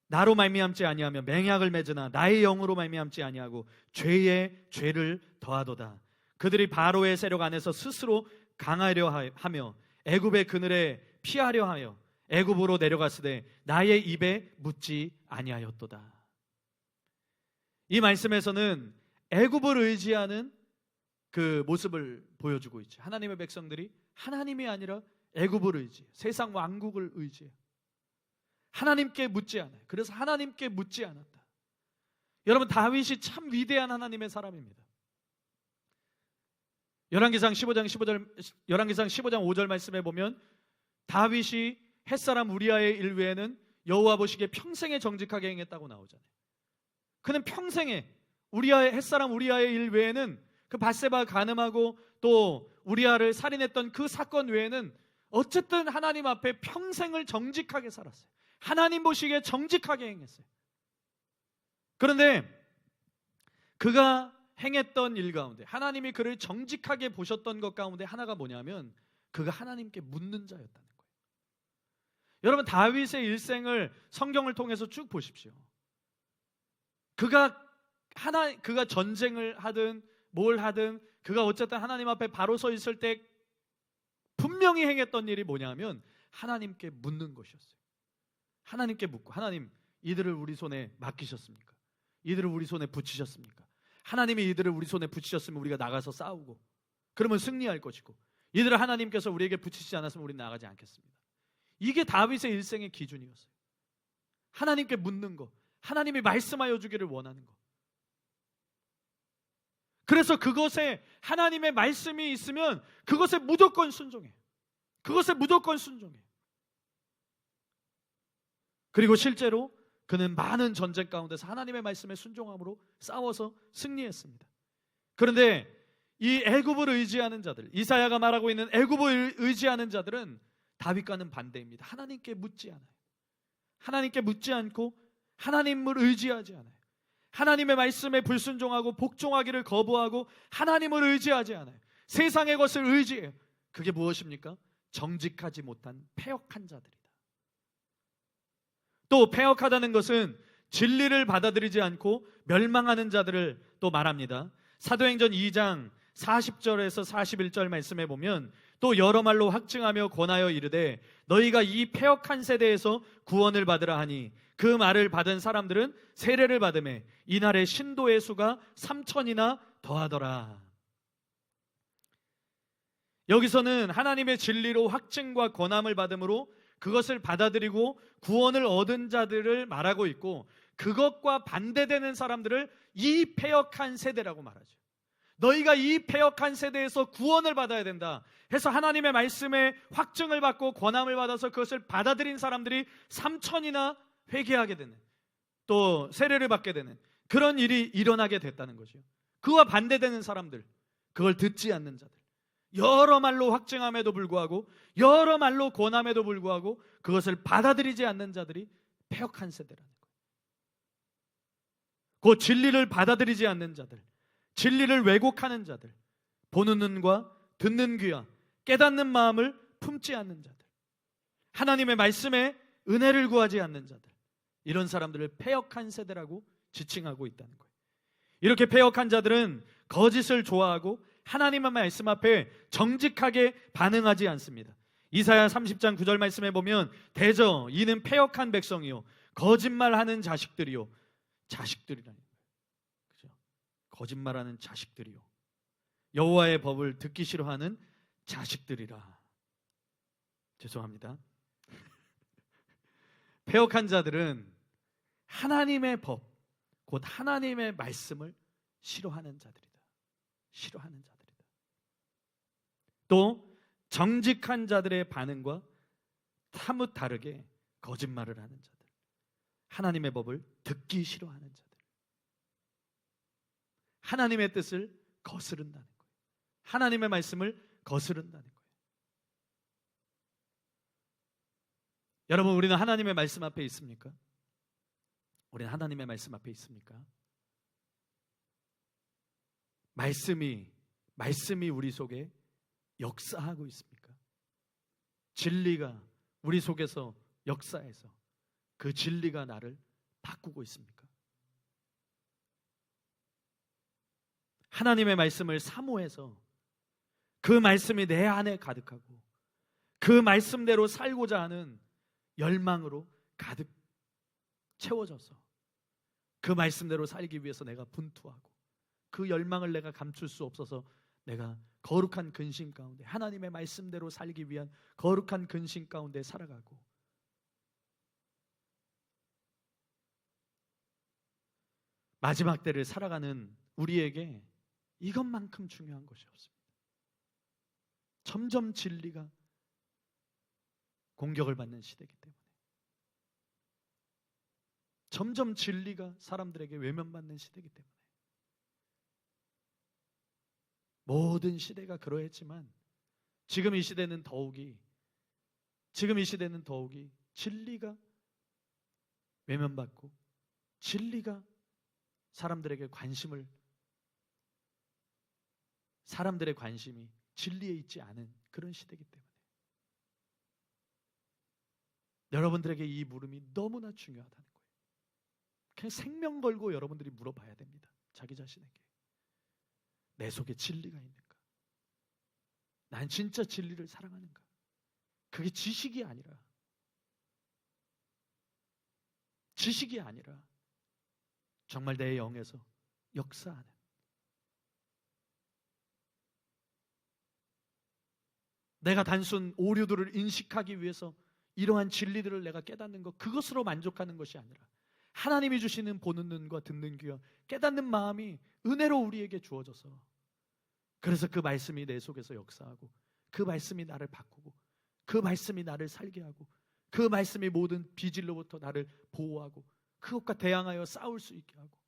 나로 말미암지 아니하며 맹약을 맺으나 나의 영으로 말미암지 아니하고 죄에 죄를 더하도다. 그들이 바로의 세력 안에서 스스로 강하려 하며 애굽의 그늘에 피하려 하여 애굽으로 내려갔으되 나의 입에 묻지 아니하였도다. 이 말씀에서는 애굽을 의지하는 그 모습을 보여주고 있죠. 하나님의 백성들이 하나님이 아니라 애굽을 의지해, 세상 왕국을 의지해, 하나님께 묻지 않아요. 그래서 하나님께 묻지 않았다. 여러분, 다윗이 참 위대한 하나님의 사람입니다. 열왕기상 15장 5절 말씀에 보면 다윗이 햇사람 우리아의 일 외에는 여호와 보시기에 평생에 정직하게 행했다고 나오잖아요. 그는 평생에 햇사람 우리아의 일 외에는 그 밧세바 간음하고 또 우리아를 살인했던 그 사건 외에는 어쨌든 하나님 앞에 평생을 정직하게 살았어요. 하나님 보시기에 정직하게 행했어요. 그런데 그가 행했던 일 가운데, 하나님이 그를 정직하게 보셨던 것 가운데 하나가 뭐냐면 그가 하나님께 묻는 자였다는 거예요. 여러분, 다윗의 일생을 성경을 통해서 쭉 보십시오. 그가 전쟁을 하든 뭘 하든 그가 어쨌든 하나님 앞에 바로 서 있을 때 분명히 행했던 일이 뭐냐면 하나님께 묻는 것이었어요. 하나님께 묻고, 하나님, 이들을 우리 손에 맡기셨습니까? 이들을 우리 손에 붙이셨습니까? 하나님이 이들을 우리 손에 붙이셨으면 우리가 나가서 싸우고 그러면 승리할 것이고, 이들을 하나님께서 우리에게 붙이시지 않았으면 우리는 나가지 않겠습니다. 이게 다윗의 일생의 기준이었어요. 하나님께 묻는 거, 하나님이 말씀하여 주기를 원하는 거. 그래서 그것에 하나님의 말씀이 있으면 그것에 무조건 순종해. 그것에 무조건 순종해. 그리고 실제로 그는 많은 전쟁 가운데서 하나님의 말씀에 순종함으로 싸워서 승리했습니다. 그런데 이 애굽을 의지하는 자들, 이사야가 말하고 있는 애굽을 의지하는 자들은 다윗과는 반대입니다. 하나님께 묻지 않아요. 하나님께 묻지 않고 하나님을 의지하지 않아요. 하나님의 말씀에 불순종하고 복종하기를 거부하고 하나님을 의지하지 않아요. 세상의 것을 의지해요. 그게 무엇입니까? 정직하지 못한 패역한 자들이다. 또 패역하다는 것은 진리를 받아들이지 않고 멸망하는 자들을 또 말합니다. 사도행전 2장 40절에서 41절 말씀에 보면 또 여러 말로 확증하며 권하여 이르되 너희가 이 패역한 세대에서 구원을 받으라 하니 그 말을 받은 사람들은 세례를 받음에 이날의 신도의 수가 3,000이나 더하더라. 여기서는 하나님의 진리로 확증과 권함을 받음으로 그것을 받아들이고 구원을 얻은 자들을 말하고 있고, 그것과 반대되는 사람들을 이 패역한 세대라고 말하죠. 너희가 이 패역한 세대에서 구원을 받아야 된다 해서 하나님의 말씀에 확증을 받고 권함을 받아서 그것을 받아들인 사람들이 3,000이나 회개하게 되는, 또 세례를 받게 되는 그런 일이 일어나게 됐다는 거죠. 그와 반대되는 사람들, 그걸 듣지 않는 자들, 여러 말로 확증함에도 불구하고 여러 말로 권함에도 불구하고 그것을 받아들이지 않는 자들이 패역한 세대라는 거예요. 곧 진리를 받아들이지 않는 자들, 진리를 왜곡하는 자들, 보는 눈과 듣는 귀와 깨닫는 마음을 품지 않는 자들, 하나님의 말씀에 은혜를 구하지 않는 자들, 이런 사람들을 패역한 세대라고 지칭하고 있다는 거예요. 이렇게 패역한 자들은 거짓을 좋아하고 하나님의 말씀 앞에 정직하게 반응하지 않습니다. 이사야 30장 9절 말씀에 보면 대저 이는 패역한 백성이요 거짓말하는 자식들이요, 자식들이라는 거예요. 그죠? 거짓말하는 자식들이요, 여호와의 법을 듣기 싫어하는 자식들이라. 죄송합니다. 패역한 자들은 하나님의 법, 곧 하나님의 말씀을 싫어하는 자들이다. 싫어하는 자들이다. 또 정직한 자들의 반응과 사뭇 다르게 거짓말을 하는 자들, 하나님의 법을 듣기 싫어하는 자들, 하나님의 뜻을 거스른다는 거예요. 하나님의 말씀을 거스른다는 거예요. 여러분, 우리는 하나님의 말씀 앞에 있습니까? 우리는 하나님의 말씀 앞에 있습니까? 말씀이 우리 속에 역사하고 있습니까? 진리가 우리 속에서 역사해서 그 진리가 나를 바꾸고 있습니까? 하나님의 말씀을 사모해서 그 말씀이 내 안에 가득하고 그 말씀대로 살고자 하는 열망으로 가득 채워져서 그 말씀대로 살기 위해서 내가 분투하고 그 열망을 내가 감출 수 없어서 내가 거룩한 근심 가운데, 하나님의 말씀대로 살기 위한 거룩한 근심 가운데 살아가고, 마지막 때를 살아가는 우리에게 이것만큼 중요한 것이 없습니다. 점점 진리가 공격을 받는 시대이기 때문에, 점점 진리가 사람들에게 외면받는 시대이기 때문에, 모든 시대가 그러했지만 지금 이 시대는 더욱이 진리가 외면받고 진리가 사람들의 관심이 진리에 있지 않은 그런 시대이기 때문에 여러분들에게 이 물음이 너무나 중요하다는 거예요. 그냥 생명 걸고 여러분들이 물어봐야 됩니다. 자기 자신에게. 내 속에 진리가 있는가? 난 진짜 진리를 사랑하는가? 그게 지식이 아니라 정말 내 영에서 역사하는, 내가 단순 오류들을 인식하기 위해서 이러한 진리들을 내가 깨닫는 것, 그것으로 만족하는 것이 아니라 하나님이 주시는 보는 눈과 듣는 귀와 깨닫는 마음이 은혜로 우리에게 주어져서, 그래서 그 말씀이 내 속에서 역사하고 그 말씀이 나를 바꾸고 그 말씀이 나를 살게 하고 그 말씀이 모든 비질로부터 나를 보호하고 그것과 대항하여 싸울 수 있게 하고,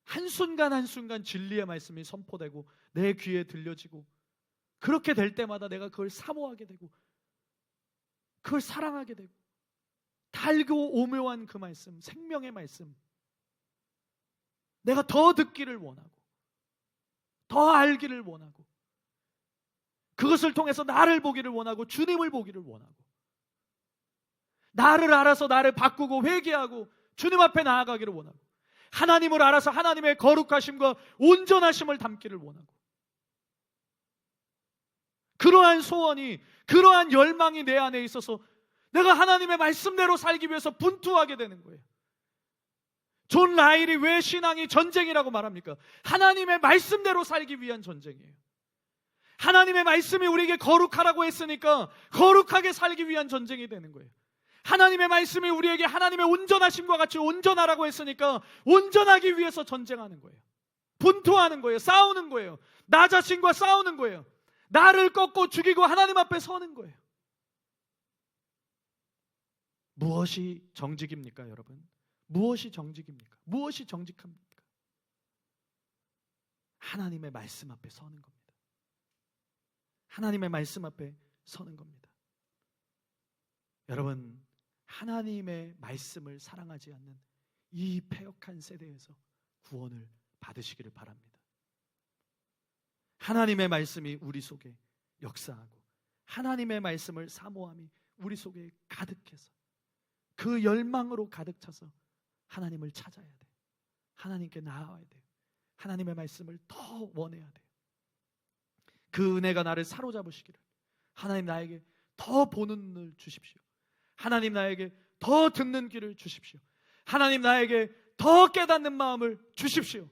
한순간 한순간 진리의 말씀이 선포되고 내 귀에 들려지고, 그렇게 될 때마다 내가 그걸 사모하게 되고 그걸 사랑하게 되고, 달고 오묘한 그 말씀, 생명의 말씀, 내가 더 듣기를 원하고 더 알기를 원하고 그것을 통해서 나를 보기를 원하고 주님을 보기를 원하고, 나를 알아서 나를 바꾸고 회개하고 주님 앞에 나아가기를 원하고, 하나님을 알아서 하나님의 거룩하심과 온전하심을 담기를 원하고, 그러한 소원이, 그러한 열망이 내 안에 있어서 내가 하나님의 말씀대로 살기 위해서 분투하게 되는 거예요. 존 라일이 왜 신앙이 전쟁이라고 말합니까? 하나님의 말씀대로 살기 위한 전쟁이에요. 하나님의 말씀이 우리에게 거룩하라고 했으니까 거룩하게 살기 위한 전쟁이 되는 거예요. 하나님의 말씀이 우리에게 하나님의 온전하심과 같이 온전하라고 했으니까 온전하기 위해서 전쟁하는 거예요. 분투하는 거예요. 싸우는 거예요. 나 자신과 싸우는 거예요. 나를 꺾고 죽이고 하나님 앞에 서는 거예요. 무엇이 정직입니까, 여러분? 무엇이 정직입니까? 무엇이 정직합니까? 하나님의 말씀 앞에 서는 겁니다. 하나님의 말씀 앞에 서는 겁니다. 여러분, 하나님의 말씀을 사랑하지 않는 이 패역한 세대에서 구원을 받으시기를 바랍니다. 하나님의 말씀이 우리 속에 역사하고 하나님의 말씀을 사모함이 우리 속에 가득해서 그 열망으로 가득 차서 하나님을 찾아야 돼요. 하나님께 나아와야 돼요. 하나님의 말씀을 더 원해야 돼요. 그 은혜가 나를 사로잡으시기를, 하나님 나에게 더 보는 눈을 주십시오. 하나님 나에게 더 듣는 귀를 주십시오. 하나님 나에게 더 깨닫는 마음을 주십시오.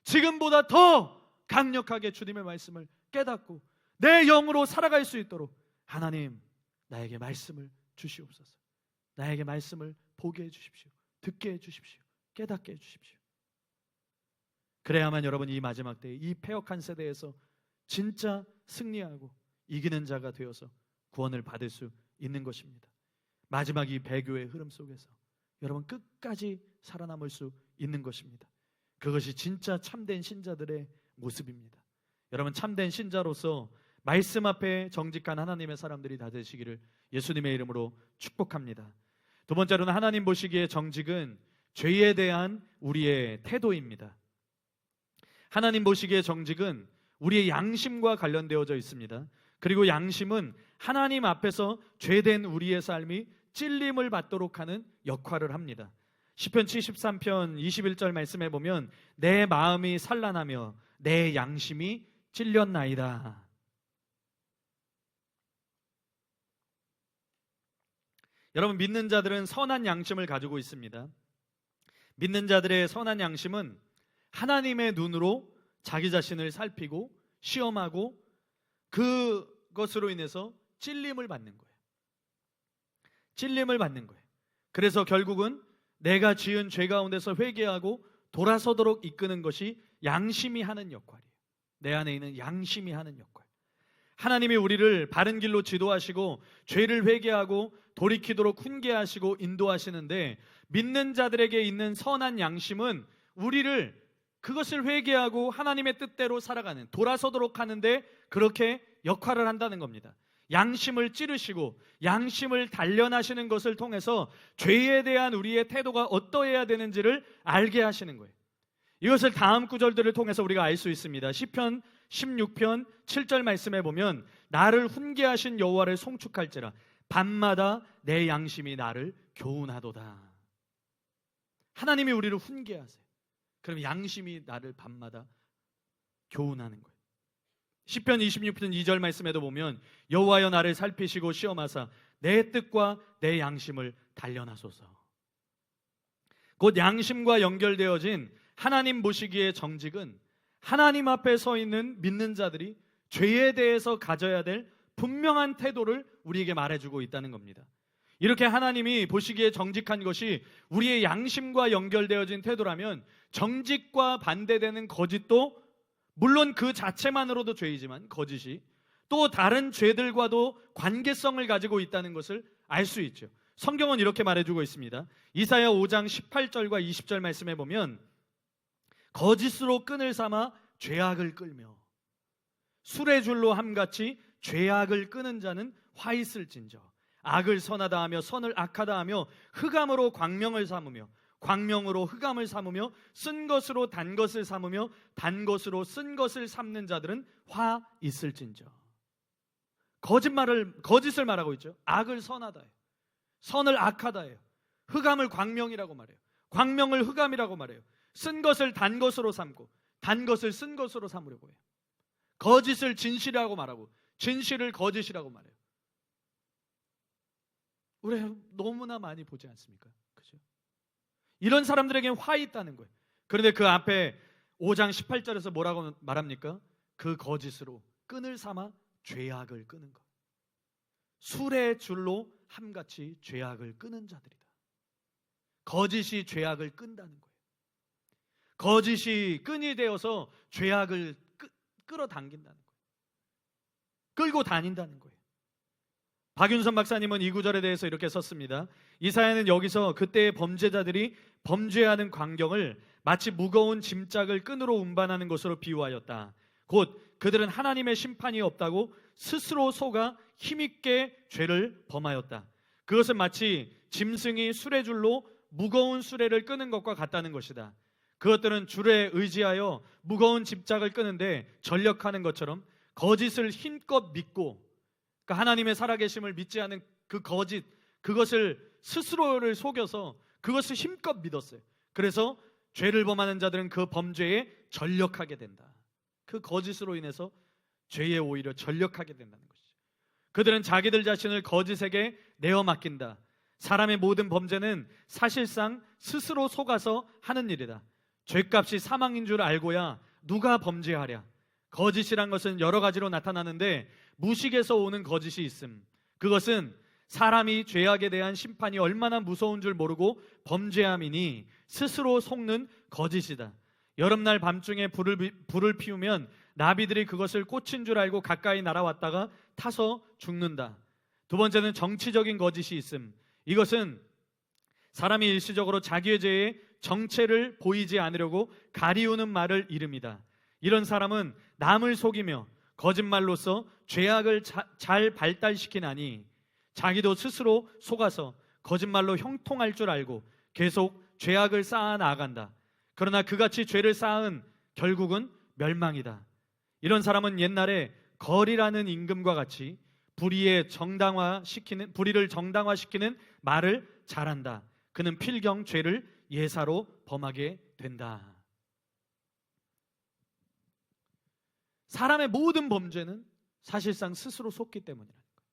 지금보다 더 강력하게 주님의 말씀을 깨닫고 내 영으로 살아갈 수 있도록 하나님 나에게 말씀을 주시옵소서. 나에게 말씀을 보게 해주십시오. 듣게 해주십시오. 깨닫게 해주십시오. 그래야만 여러분 이 마지막 때에 이 패역한 세대에서 진짜 승리하고 이기는 자가 되어서 구원을 받을 수 있는 것입니다. 마지막 이 배교의 흐름 속에서 여러분 끝까지 살아남을 수 있는 것입니다. 그것이 진짜 참된 신자들의 모습입니다. 여러분 참된 신자로서 말씀 앞에 정직한 하나님의 사람들이 다 되시기를 예수님의 이름으로 축복합니다. 두 번째로는 하나님 보시기에 정직은 죄에 대한 우리의 태도입니다. 하나님 보시기에 정직은 우리의 양심과 관련되어져 있습니다. 그리고 양심은 하나님 앞에서 죄된 우리의 삶이 찔림을 받도록 하는 역할을 합니다. 시편 73편 21절 말씀에 보면 내 마음이 산란하며 내 양심이 찔렸나이다. 여러분 믿는 자들은 선한 양심을 가지고 있습니다. 믿는 자들의 선한 양심은 하나님의 눈으로 자기 자신을 살피고 시험하고 그것으로 인해서 찔림을 받는 거예요. 찔림을 받는 거예요. 그래서 결국은 내가 지은 죄 가운데서 회개하고 돌아서도록 이끄는 것이 양심이 하는 역할이에요. 내 안에 있는 양심이 하는 역할. 하나님이 우리를 바른 길로 지도하시고 죄를 회개하고 돌이키도록 훈계하시고 인도하시는데 믿는 자들에게 있는 선한 양심은 우리를 그것을 회개하고 하나님의 뜻대로 살아가는, 돌아서도록 하는데 그렇게 역할을 한다는 겁니다. 양심을 찌르시고 양심을 단련하시는 것을 통해서 죄에 대한 우리의 태도가 어떠해야 되는지를 알게 하시는 거예요. 이것을 다음 구절들을 통해서 우리가 알 수 있습니다. 시편 16편 7절 말씀에 보면 나를 훈계하신 여호와를 송축할지라 밤마다 내 양심이 나를 교훈하도다. 하나님이 우리를 훈계하세요. 그럼 양심이 나를 밤마다 교훈하는 거예요. 시편 26편 2절 말씀에도 보면 여호와여 나를 살피시고 시험하사 내 뜻과 내 양심을 단련하소서. 곧 양심과 연결되어진 하나님 보시기에 정직은 하나님 앞에 서 있는 믿는 자들이 죄에 대해서 가져야 될 분명한 태도를 우리에게 말해주고 있다는 겁니다. 이렇게 하나님이 보시기에 정직한 것이 우리의 양심과 연결되어진 태도라면 정직과 반대되는 거짓도 물론 그 자체만으로도 죄이지만 거짓이 또 다른 죄들과도 관계성을 가지고 있다는 것을 알 수 있죠. 성경은 이렇게 말해주고 있습니다. 이사야 5장 18절과 20절 말씀에 보면 거짓으로 끈을 삼아 죄악을 끌며 술의 줄로 함같이 죄악을 끄는 자는 화 있을진저 악을 선하다 하며 선을 악하다 하며 흑암으로 광명을 삼으며 광명으로 흑암을 삼으며 쓴 것으로 단 것을 삼으며 단 것으로 쓴 것을 삼는 자들은 화 있을진저. 거짓을 말하고 있죠. 악을 선하다 해요. 선을 악하다 해요. 흑암을 광명이라고 말해요. 광명을 흑암이라고 말해요. 쓴 것을 단 것으로 삼고 단 것을 쓴 것으로 삼으려고 해요. 거짓을 진실이라고 말하고 진실을 거짓이라고 말해요. 우리 너무나 많이 보지 않습니까? 그죠? 이런 사람들에게 화 있다는 거예요. 그런데 그 앞에 5장 18절에서 뭐라고 말합니까? 그 거짓으로 끈을 삼아 죄악을 끄는 것. 술의 줄로 함같이 죄악을 끄는 자들이다. 거짓이 죄악을 끈다는 거예요. 거짓이 끈이 되어서 죄악을 끌어당긴다는 거예요. 끌고 다닌다는 거예요. 박윤선 박사님은 이 구절에 대해서 이렇게 썼습니다. 이사야는 여기서 그때의 범죄자들이 범죄하는 광경을 마치 무거운 짐짝을 끈으로 운반하는 것으로 비유하였다. 곧 그들은 하나님의 심판이 없다고 스스로 속아 힘있게 죄를 범하였다. 그것은 마치 짐승이 수레줄로 무거운 수레를 끄는 것과 같다는 것이다. 그것들은 줄에 의지하여 무거운 집작을 끄는데 전력하는 것처럼 거짓을 힘껏 믿고, 그러니까 하나님의 살아계심을 믿지 않은 그 거짓, 그것을 스스로를 속여서 그것을 힘껏 믿었어요. 그래서 죄를 범하는 자들은 그 범죄에 전력하게 된다. 그 거짓으로 인해서 죄에 오히려 전력하게 된다는 것이죠. 그들은 자기들 자신을 거짓에게 내어 맡긴다. 사람의 모든 범죄는 사실상 스스로 속아서 하는 일이다. 죄값이 사망인 줄 알고야 누가 범죄하랴. 거짓이란 것은 여러 가지로 나타나는데 무식에서 오는 거짓이 있음. 그것은 사람이 죄악에 대한 심판이 얼마나 무서운 줄 모르고 범죄함이니 스스로 속는 거짓이다. 여름날 밤중에 불을 피우면 나비들이 그것을 꽃인 줄 알고 가까이 날아왔다가 타서 죽는다. 두 번째는 정치적인 거짓이 있음. 이것은 사람이 일시적으로 자기의 죄의 정체를 보이지 않으려고 가리우는 말을 이름이다. 이런 사람은 남을 속이며 거짓말로써 죄악을 잘 발달시키나니 자기도 스스로 속아서 거짓말로 형통할 줄 알고 계속 죄악을 쌓아 나아간다. 그러나 그같이 죄를 쌓은 결국은 멸망이다. 이런 사람은 옛날에 거리라는 임금과 같이 불의를 정당화시키는 말을 잘한다. 그는 필경 죄를 예사로 범하게 된다. 사람의 모든 범죄는 사실상 스스로 속기 때문이라는 거예요.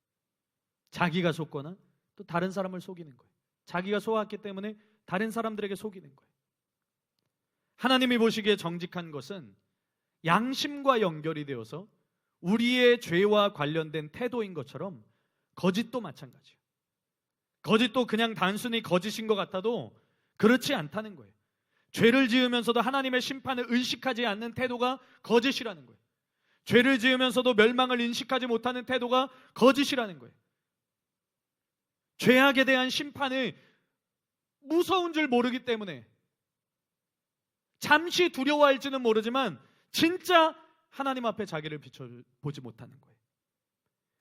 자기가 속거나 또 다른 사람을 속이는 거예요. 자기가 속았기 때문에 다른 사람들에게 속이는 거예요. 하나님이 보시기에 정직한 것은 양심과 연결이 되어서 우리의 죄와 관련된 태도인 것처럼 거짓도 마찬가지예요. 거짓도 그냥 단순히 거짓인 것 같아도 그렇지 않다는 거예요. 죄를 지으면서도 하나님의 심판을 의식하지 않는 태도가 거짓이라는 거예요. 죄를 지으면서도 멸망을 인식하지 못하는 태도가 거짓이라는 거예요. 죄악에 대한 심판이 무서운 줄 모르기 때문에 잠시 두려워할지는 모르지만 진짜 하나님 앞에 자기를 비춰보지 못하는 거예요.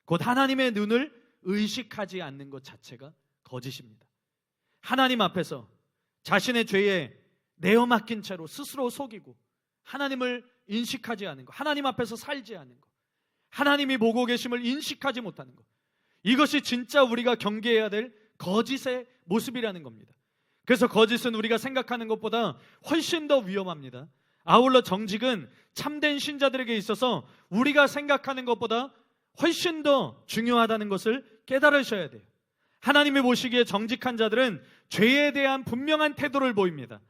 곧 하나님의 눈을 의식하지 않는 것 자체가 거짓입니다. 하나님 앞에서 자신의 죄에 내어 맡긴 채로 스스로 속이고 하나님을 인식하지 않은 것, 하나님 앞에서 살지 않는 것, 하나님이 보고 계심을 인식하지 못하는 것, 이것이 진짜 우리가 경계해야 될 거짓의 모습이라는 겁니다. 그래서 거짓은 우리가 생각하는 것보다 훨씬 더 위험합니다. 아울러 정직은 참된 신자들에게 있어서 우리가 생각하는 것보다 훨씬 더 중요하다는 것을 깨달으셔야 돼요. 하나님이 보시기에 정직한 자들은 죄에 대한 분명한 태도를 보입니다.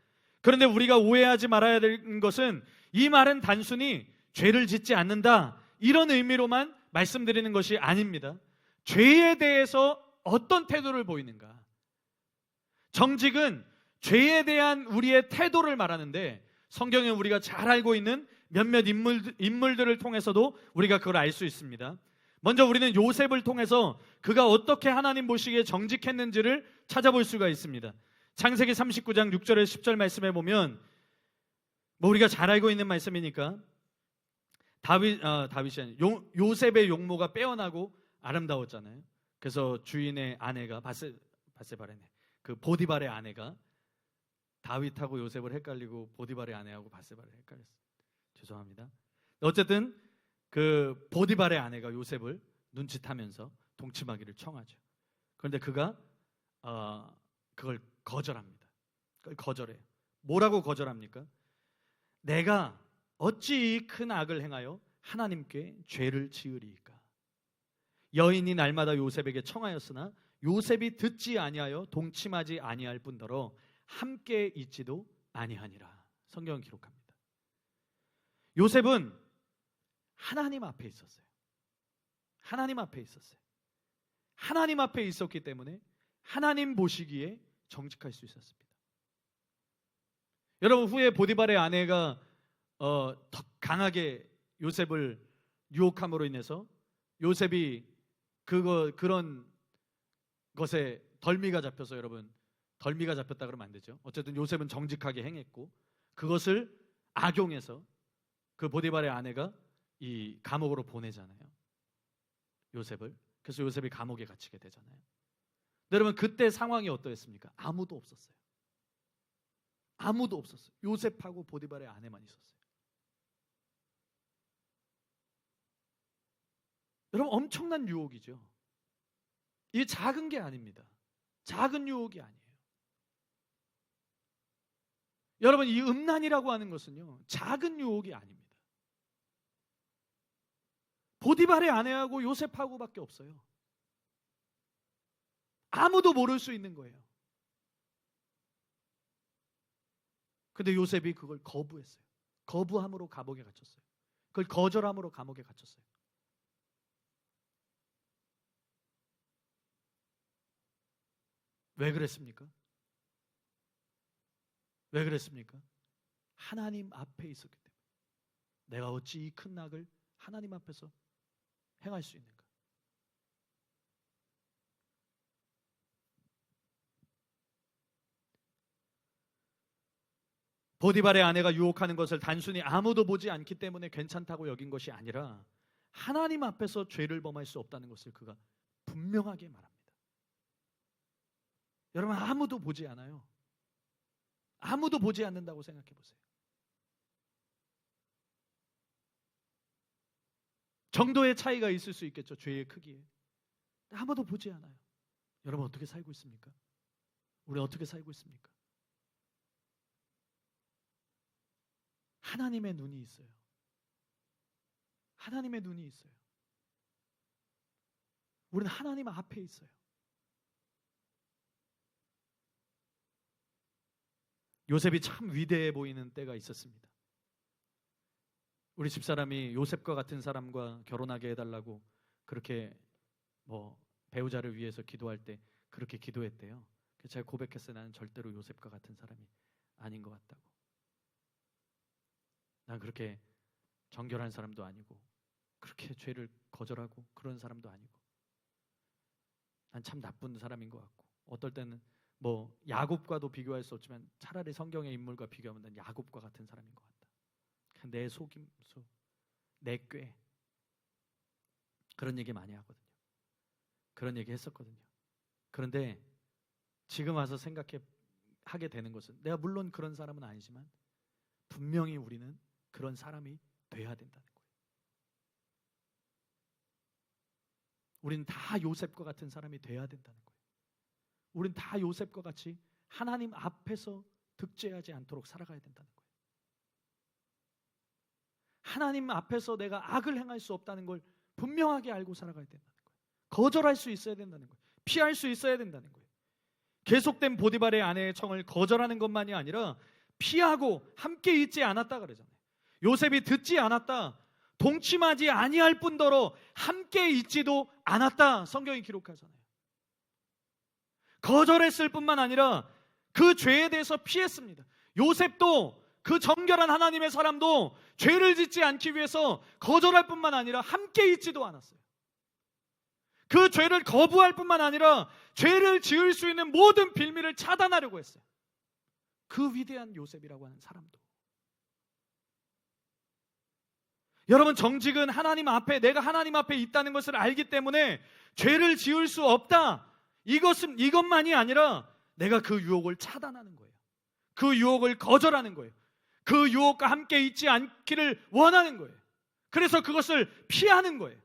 그런데 우리가 오해하지 말아야 되는 것은 이 말은 단순히 죄를 짓지 않는다 이런 의미로만 말씀드리는 것이 아닙니다. 죄에 대해서 어떤 태도를 보이는가? 정직은 죄에 대한 우리의 태도를 말하는데 성경에 우리가 잘 알고 있는 몇몇 인물들을 통해서도 우리가 그걸 알 수 있습니다. 먼저 우리는 요셉을 통해서 그가 어떻게 하나님 보시기에 정직했는지를 찾아볼 수가 있습니다. 창세기 39장 6절에서 10절 말씀에 보면 우리가 잘 알고 있는 말씀이니까 요셉의 용모가 빼어나고 아름다웠잖아요. 그래서 주인의 아내가 바세바라네, 그 보디발의 아내가 다윗하고 요셉을 헷갈리고 보디발의 아내하고 바세바를 헷갈렸어요. 죄송합니다. 어쨌든 그 보디발의 아내가 요셉을 눈치타면서 동침하기를 청하죠. 그런데 그가 그걸 거절합니다. 그걸 거절해요. 뭐라고 거절합니까? 내가 어찌 이 큰 악을 행하여 하나님께 죄를 지으리이까? 여인이 날마다 요셉에게 청하였으나 요셉이 듣지 아니하여 동침하지 아니할 뿐더러 함께 있지도 아니하니라. 성경은 기록합니다. 요셉은 하나님 앞에 있었어요. 하나님 앞에 있었어요. 하나님 앞에 있었기 때문에 하나님 보시기에 정직할 수 있었습니다. 여러분, 후에 보디발의 아내가 더 강하게 요셉을 유혹함으로 인해서 요셉이 그런 것에 덜미가 잡혀서, 여러분, 덜미가 잡혔다 그러면 안 되죠. 어쨌든 요셉은 정직하게 행했고 그것을 악용해서 그 보디발의 아내가 이 감옥으로 보내잖아요. 요셉을. 그래서 요셉이 감옥에 갇히게 되잖아요. 여러분 그때 상황이 어떠했습니까? 아무도 없었어요. 아무도 없었어요. 요셉하고 보디발의 아내만 있었어요. 여러분 엄청난 유혹이죠. 이게 작은 게 아닙니다. 작은 유혹이 아니에요. 여러분 이 음란이라고 하는 것은요 작은 유혹이 아닙니다. 보디발의 아내하고 요셉하고밖에 없어요. 아무도 모를 수 있는 거예요. 근데 요셉이 그걸 거부했어요. 거부함으로 감옥에 갇혔어요. 그걸 거절함으로 감옥에 갇혔어요. 왜 그랬습니까? 왜 그랬습니까? 하나님 앞에 있었기 때문에. 내가 어찌 이 큰 낙을 하나님 앞에서 행할 수 있는가? 보디발의 아내가 유혹하는 것을 단순히 아무도 보지 않기 때문에 괜찮다고 여긴 것이 아니라 하나님 앞에서 죄를 범할 수 없다는 것을 그가 분명하게 말합니다. 여러분 아무도 보지 않아요. 아무도 보지 않는다고 생각해 보세요. 정도의 차이가 있을 수 있겠죠. 죄의 크기에. 아무도 보지 않아요. 여러분 어떻게 살고 있습니까? 우리 어떻게 살고 있습니까? 하나님의 눈이 있어요. 하나님의 눈이 있어요. 우리는 하나님 앞에 있어요. 요셉이 참 위대해 보이는 때가 있었습니다. 우리 집사람이 요셉과 같은 사람과 결혼하게 해달라고 그렇게 배우자를 위해서 기도할 때 그렇게 기도했대요. 제가 고백했어요. 나는 절대로 요셉과 같은 사람이 아닌 것 같다고. 난 그렇게 정결한 사람도 아니고 그렇게 죄를 거절하고 그런 사람도 아니고 난 참 나쁜 사람인 것 같고 어떨 때는 야곱과도 비교할 수 없지만 차라리 성경의 인물과 비교하면 난 야곱과 같은 사람인 것 같다. 내 속임수, 내 꾀 그런 얘기 많이 하거든요. 그런 얘기 했었거든요. 그런데 지금 와서 하게 되는 것은 내가 물론 그런 사람은 아니지만 분명히 우리는 그런 사람이 돼야 된다는 거예요. 우리는 다 요셉과 같은 사람이 돼야 된다는 거예요. 우리는 다 요셉과 같이 하나님 앞에서 득죄하지 않도록 살아가야 된다는 거예요. 하나님 앞에서 내가 악을 행할 수 없다는 걸 분명하게 알고 살아가야 된다는 거예요. 거절할 수 있어야 된다는 거예요. 피할 수 있어야 된다는 거예요. 계속된 보디발의 아내의 청을 거절하는 것만이 아니라 피하고 함께 있지 않았다 그러잖아요. 요셉이 듣지 않았다, 동침하지 아니할 뿐더러 함께 있지도 않았다 성경이 기록하잖아요. 거절했을 뿐만 아니라 그 죄에 대해서 피했습니다. 요셉도 그 정결한 하나님의 사람도 죄를 짓지 않기 위해서 거절할 뿐만 아니라 함께 있지도 않았어요. 그 죄를 거부할 뿐만 아니라 죄를 지을 수 있는 모든 빌미를 차단하려고 했어요. 그 위대한 요셉이라고 하는 사람도. 여러분 정직은 하나님 앞에, 내가 하나님 앞에 있다는 것을 알기 때문에 죄를 지을 수 없다. 이것만이 아니라 내가 그 유혹을 차단하는 거예요. 그 유혹을 거절하는 거예요. 그 유혹과 함께 있지 않기를 원하는 거예요. 그래서 그것을 피하는 거예요.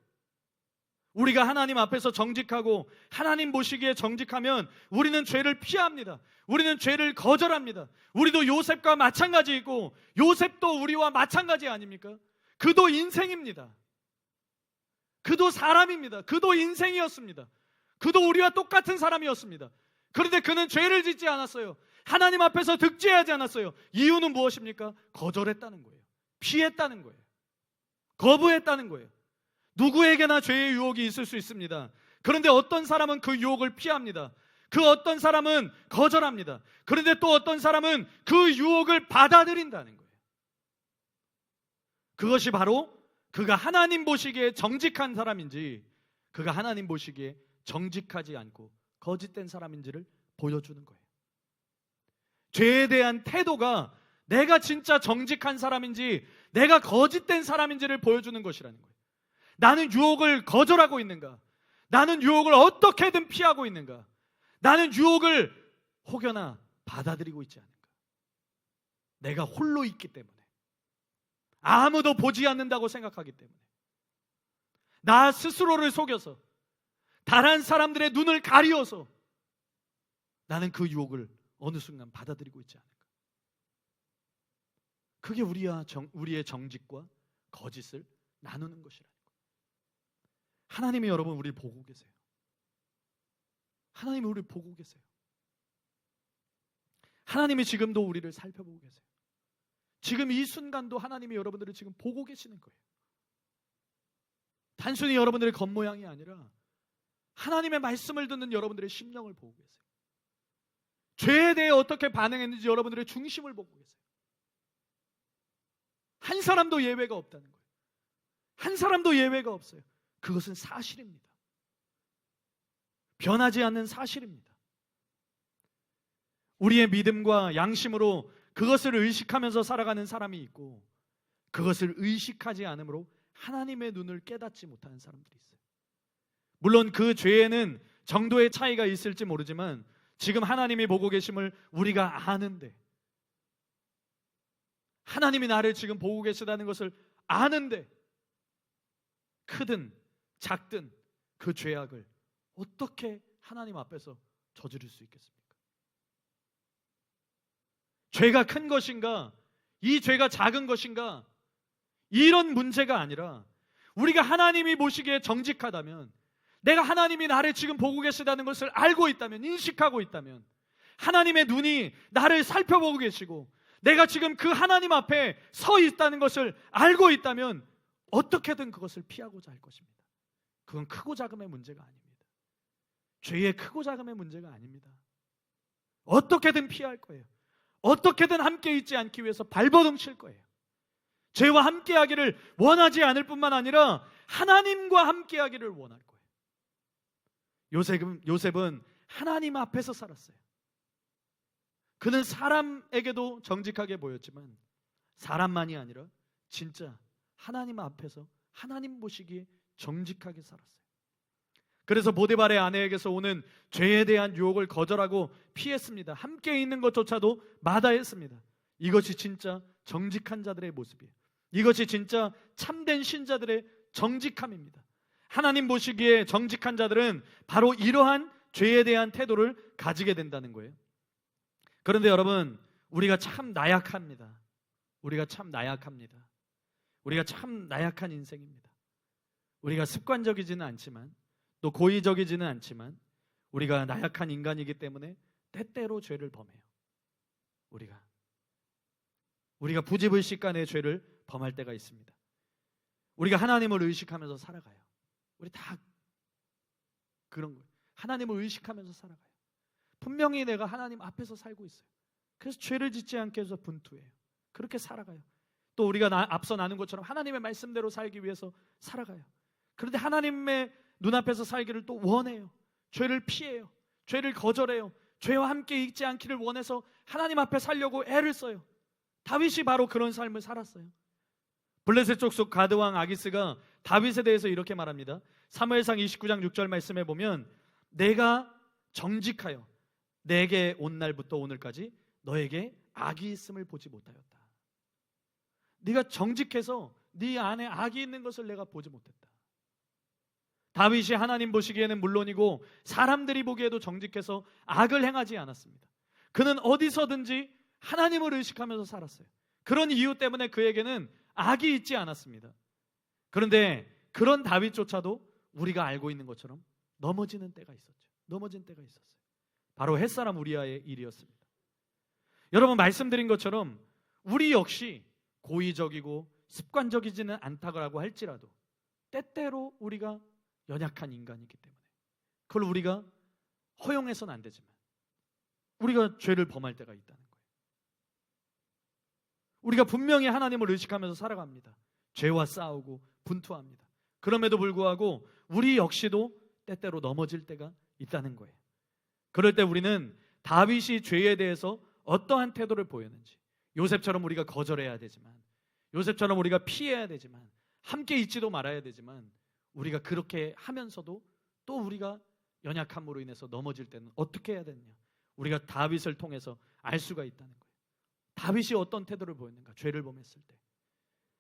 우리가 하나님 앞에서 정직하고 하나님 보시기에 정직하면 우리는 죄를 피합니다. 우리는 죄를 거절합니다. 우리도 요셉과 마찬가지이고 요셉도 우리와 마찬가지 아닙니까? 그도 인생입니다. 그도 사람입니다. 그도 인생이었습니다. 그도 우리와 똑같은 사람이었습니다. 그런데 그는 죄를 짓지 않았어요. 하나님 앞에서 득죄하지 않았어요. 이유는 무엇입니까? 거절했다는 거예요. 피했다는 거예요. 거부했다는 거예요. 누구에게나 죄의 유혹이 있을 수 있습니다. 그런데 어떤 사람은 그 유혹을 피합니다. 그 어떤 사람은 거절합니다. 그런데 또 어떤 사람은 그 유혹을 받아들인다는 거예요. 그것이 바로 그가 하나님 보시기에 정직한 사람인지 그가 하나님 보시기에 정직하지 않고 거짓된 사람인지를 보여주는 거예요. 죄에 대한 태도가 내가 진짜 정직한 사람인지 내가 거짓된 사람인지를 보여주는 것이라는 거예요. 나는 유혹을 거절하고 있는가? 나는 유혹을 어떻게든 피하고 있는가? 나는 유혹을 혹여나 받아들이고 있지 않은가? 내가 홀로 있기 때문에, 아무도 보지 않는다고 생각하기 때문에, 나 스스로를 속여서 다른 사람들의 눈을 가리워서 나는 그 유혹을 어느 순간 받아들이고 있지 않을까? 그게 우리의 정직과 거짓을 나누는 것이라는 거예요. 하나님이 여러분 우리를 보고 계세요. 하나님이 우리를 보고 계세요. 하나님이 지금도 우리를 살펴보고 계세요. 지금 이 순간도 하나님이 여러분들을 지금 보고 계시는 거예요. 단순히 여러분들의 겉모양이 아니라 하나님의 말씀을 듣는 여러분들의 심령을 보고 계세요. 죄에 대해 어떻게 반응했는지 여러분들의 중심을 보고 계세요. 한 사람도 예외가 없다는 거예요. 한 사람도 예외가 없어요. 그것은 사실입니다. 변하지 않는 사실입니다. 우리의 믿음과 양심으로 그것을 의식하면서 살아가는 사람이 있고, 그것을 의식하지 않으므로 하나님의 눈을 깨닫지 못하는 사람들이 있어요. 물론 그 죄에는 정도의 차이가 있을지 모르지만 지금 하나님이 보고 계심을 우리가 아는데, 하나님이 나를 지금 보고 계시다는 것을 아는데 크든 작든 그 죄악을 어떻게 하나님 앞에서 저지를 수 있겠습니까? 죄가 큰 것인가, 이 죄가 작은 것인가, 이런 문제가 아니라 우리가 하나님이 보시기에 정직하다면, 내가 하나님이 나를 지금 보고 계시다는 것을 알고 있다면, 인식하고 있다면, 하나님의 눈이 나를 살펴보고 계시고 내가 지금 그 하나님 앞에 서 있다는 것을 알고 있다면 어떻게든 그것을 피하고자 할 것입니다. 그건 크고 작음의 문제가 아닙니다. 죄의 크고 작음의 문제가 아닙니다. 어떻게든 피할 거예요. 어떻게든 함께 있지 않기 위해서 발버둥 칠 거예요. 죄와 함께하기를 원하지 않을 뿐만 아니라 하나님과 함께하기를 원할 거예요. 요셉은 하나님 앞에서 살았어요. 그는 사람에게도 정직하게 보였지만 사람만이 아니라 진짜 하나님 앞에서 하나님 보시기에 정직하게 살았어요. 그래서 보디발의 아내에게서 오는 죄에 대한 유혹을 거절하고 피했습니다. 함께 있는 것조차도 마다했습니다. 이것이 진짜 정직한 자들의 모습이에요. 이것이 진짜 참된 신자들의 정직함입니다. 하나님 보시기에 정직한 자들은 바로 이러한 죄에 대한 태도를 가지게 된다는 거예요. 그런데 여러분, 우리가 참 나약합니다. 우리가 참 나약합니다. 우리가 참 나약한 인생입니다. 우리가 습관적이지는 않지만 또 고의적이지는 않지만 우리가 나약한 인간이기 때문에 때때로 죄를 범해요. 우리가 부지불식간에 죄를 범할 때가 있습니다. 우리가 하나님을 의식하면서 살아가요. 우리 다 그런 거예요. 하나님을 의식하면서 살아가요. 분명히 내가 하나님 앞에서 살고 있어요. 그래서 죄를 짓지 않게 해서 분투해요. 그렇게 살아가요. 또 우리가 앞서 나눈 것처럼 하나님의 말씀대로 살기 위해서 살아가요. 그런데 하나님의 눈앞에서 살기를 또 원해요. 죄를 피해요. 죄를 거절해요. 죄와 함께 있지 않기를 원해서 하나님 앞에 살려고 애를 써요. 다윗이 바로 그런 삶을 살았어요. 블레셋 족속 가드왕 아기스가 다윗에 대해서 이렇게 말합니다. 사무엘상 29장 6절 말씀에 보면 내가 정직하여 내게 온 날부터 오늘까지 너에게 악이 있음을 보지 못하였다. 네가 정직해서 네 안에 악이 있는 것을 내가 보지 못했다. 다윗이 하나님 보시기에는 물론이고 사람들이 보기에도 정직해서 악을 행하지 않았습니다. 그는 어디서든지 하나님을 의식하면서 살았어요. 그런 이유 때문에 그에게는 악이 있지 않았습니다. 그런데 그런 다윗조차도 우리가 알고 있는 것처럼 넘어지는 때가 있었죠. 넘어진 때가 있었어요. 바로 햇사람 우리아의 일이었습니다. 여러분, 말씀드린 것처럼 우리 역시 고의적이고 습관적이지는 않다고 할지라도 때때로 우리가 연약한 인간이기 때문에 그걸 우리가 허용해서는 안 되지만 우리가 죄를 범할 때가 있다는 거예요. 우리가 분명히 하나님을 의식하면서 살아갑니다. 죄와 싸우고 분투합니다. 그럼에도 불구하고 우리 역시도 때때로 넘어질 때가 있다는 거예요. 그럴 때 우리는 다윗이 죄에 대해서 어떠한 태도를 보였는지, 요셉처럼 우리가 거절해야 되지만, 요셉처럼 우리가 피해야 되지만, 함께 있지도 말아야 되지만, 우리가 그렇게 하면서도 또 우리가 연약함으로 인해서 넘어질 때는 어떻게 해야 되느냐? 우리가 다윗을 통해서 알 수가 있다는 거예요. 다윗이 어떤 태도를 보였는가? 죄를 범했을 때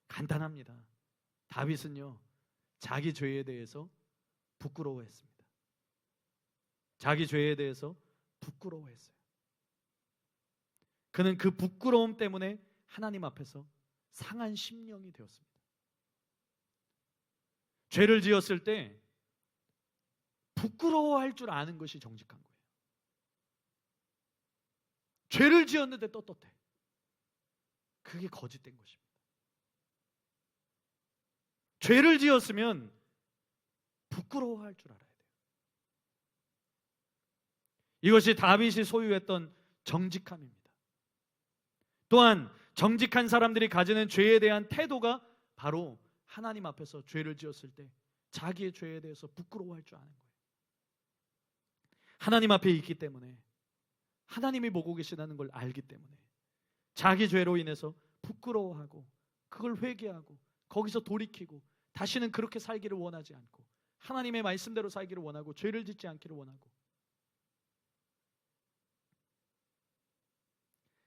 간단합니다. 다윗은요, 자기 죄에 대해서 부끄러워했습니다. 자기 죄에 대해서 부끄러워했어요. 그는 그 부끄러움 때문에 하나님 앞에서 상한 심령이 되었습니다. 죄를 지었을 때 부끄러워할 줄 아는 것이 정직한 거예요. 죄를 지었는데 떳떳해. 그게 거짓된 것입니다. 죄를 지었으면 부끄러워할 줄 알아야 돼요. 이것이 다윗이 소유했던 정직함입니다. 또한 정직한 사람들이 가지는 죄에 대한 태도가 바로 하나님 앞에서 죄를 지었을 때 자기의 죄에 대해서 부끄러워할 줄 아는 거예요. 하나님 앞에 있기 때문에, 하나님이 보고 계시다는 걸 알기 때문에 자기 죄로 인해서 부끄러워하고 그걸 회개하고 거기서 돌이키고 다시는 그렇게 살기를 원하지 않고 하나님의 말씀대로 살기를 원하고 죄를 짓지 않기를 원하고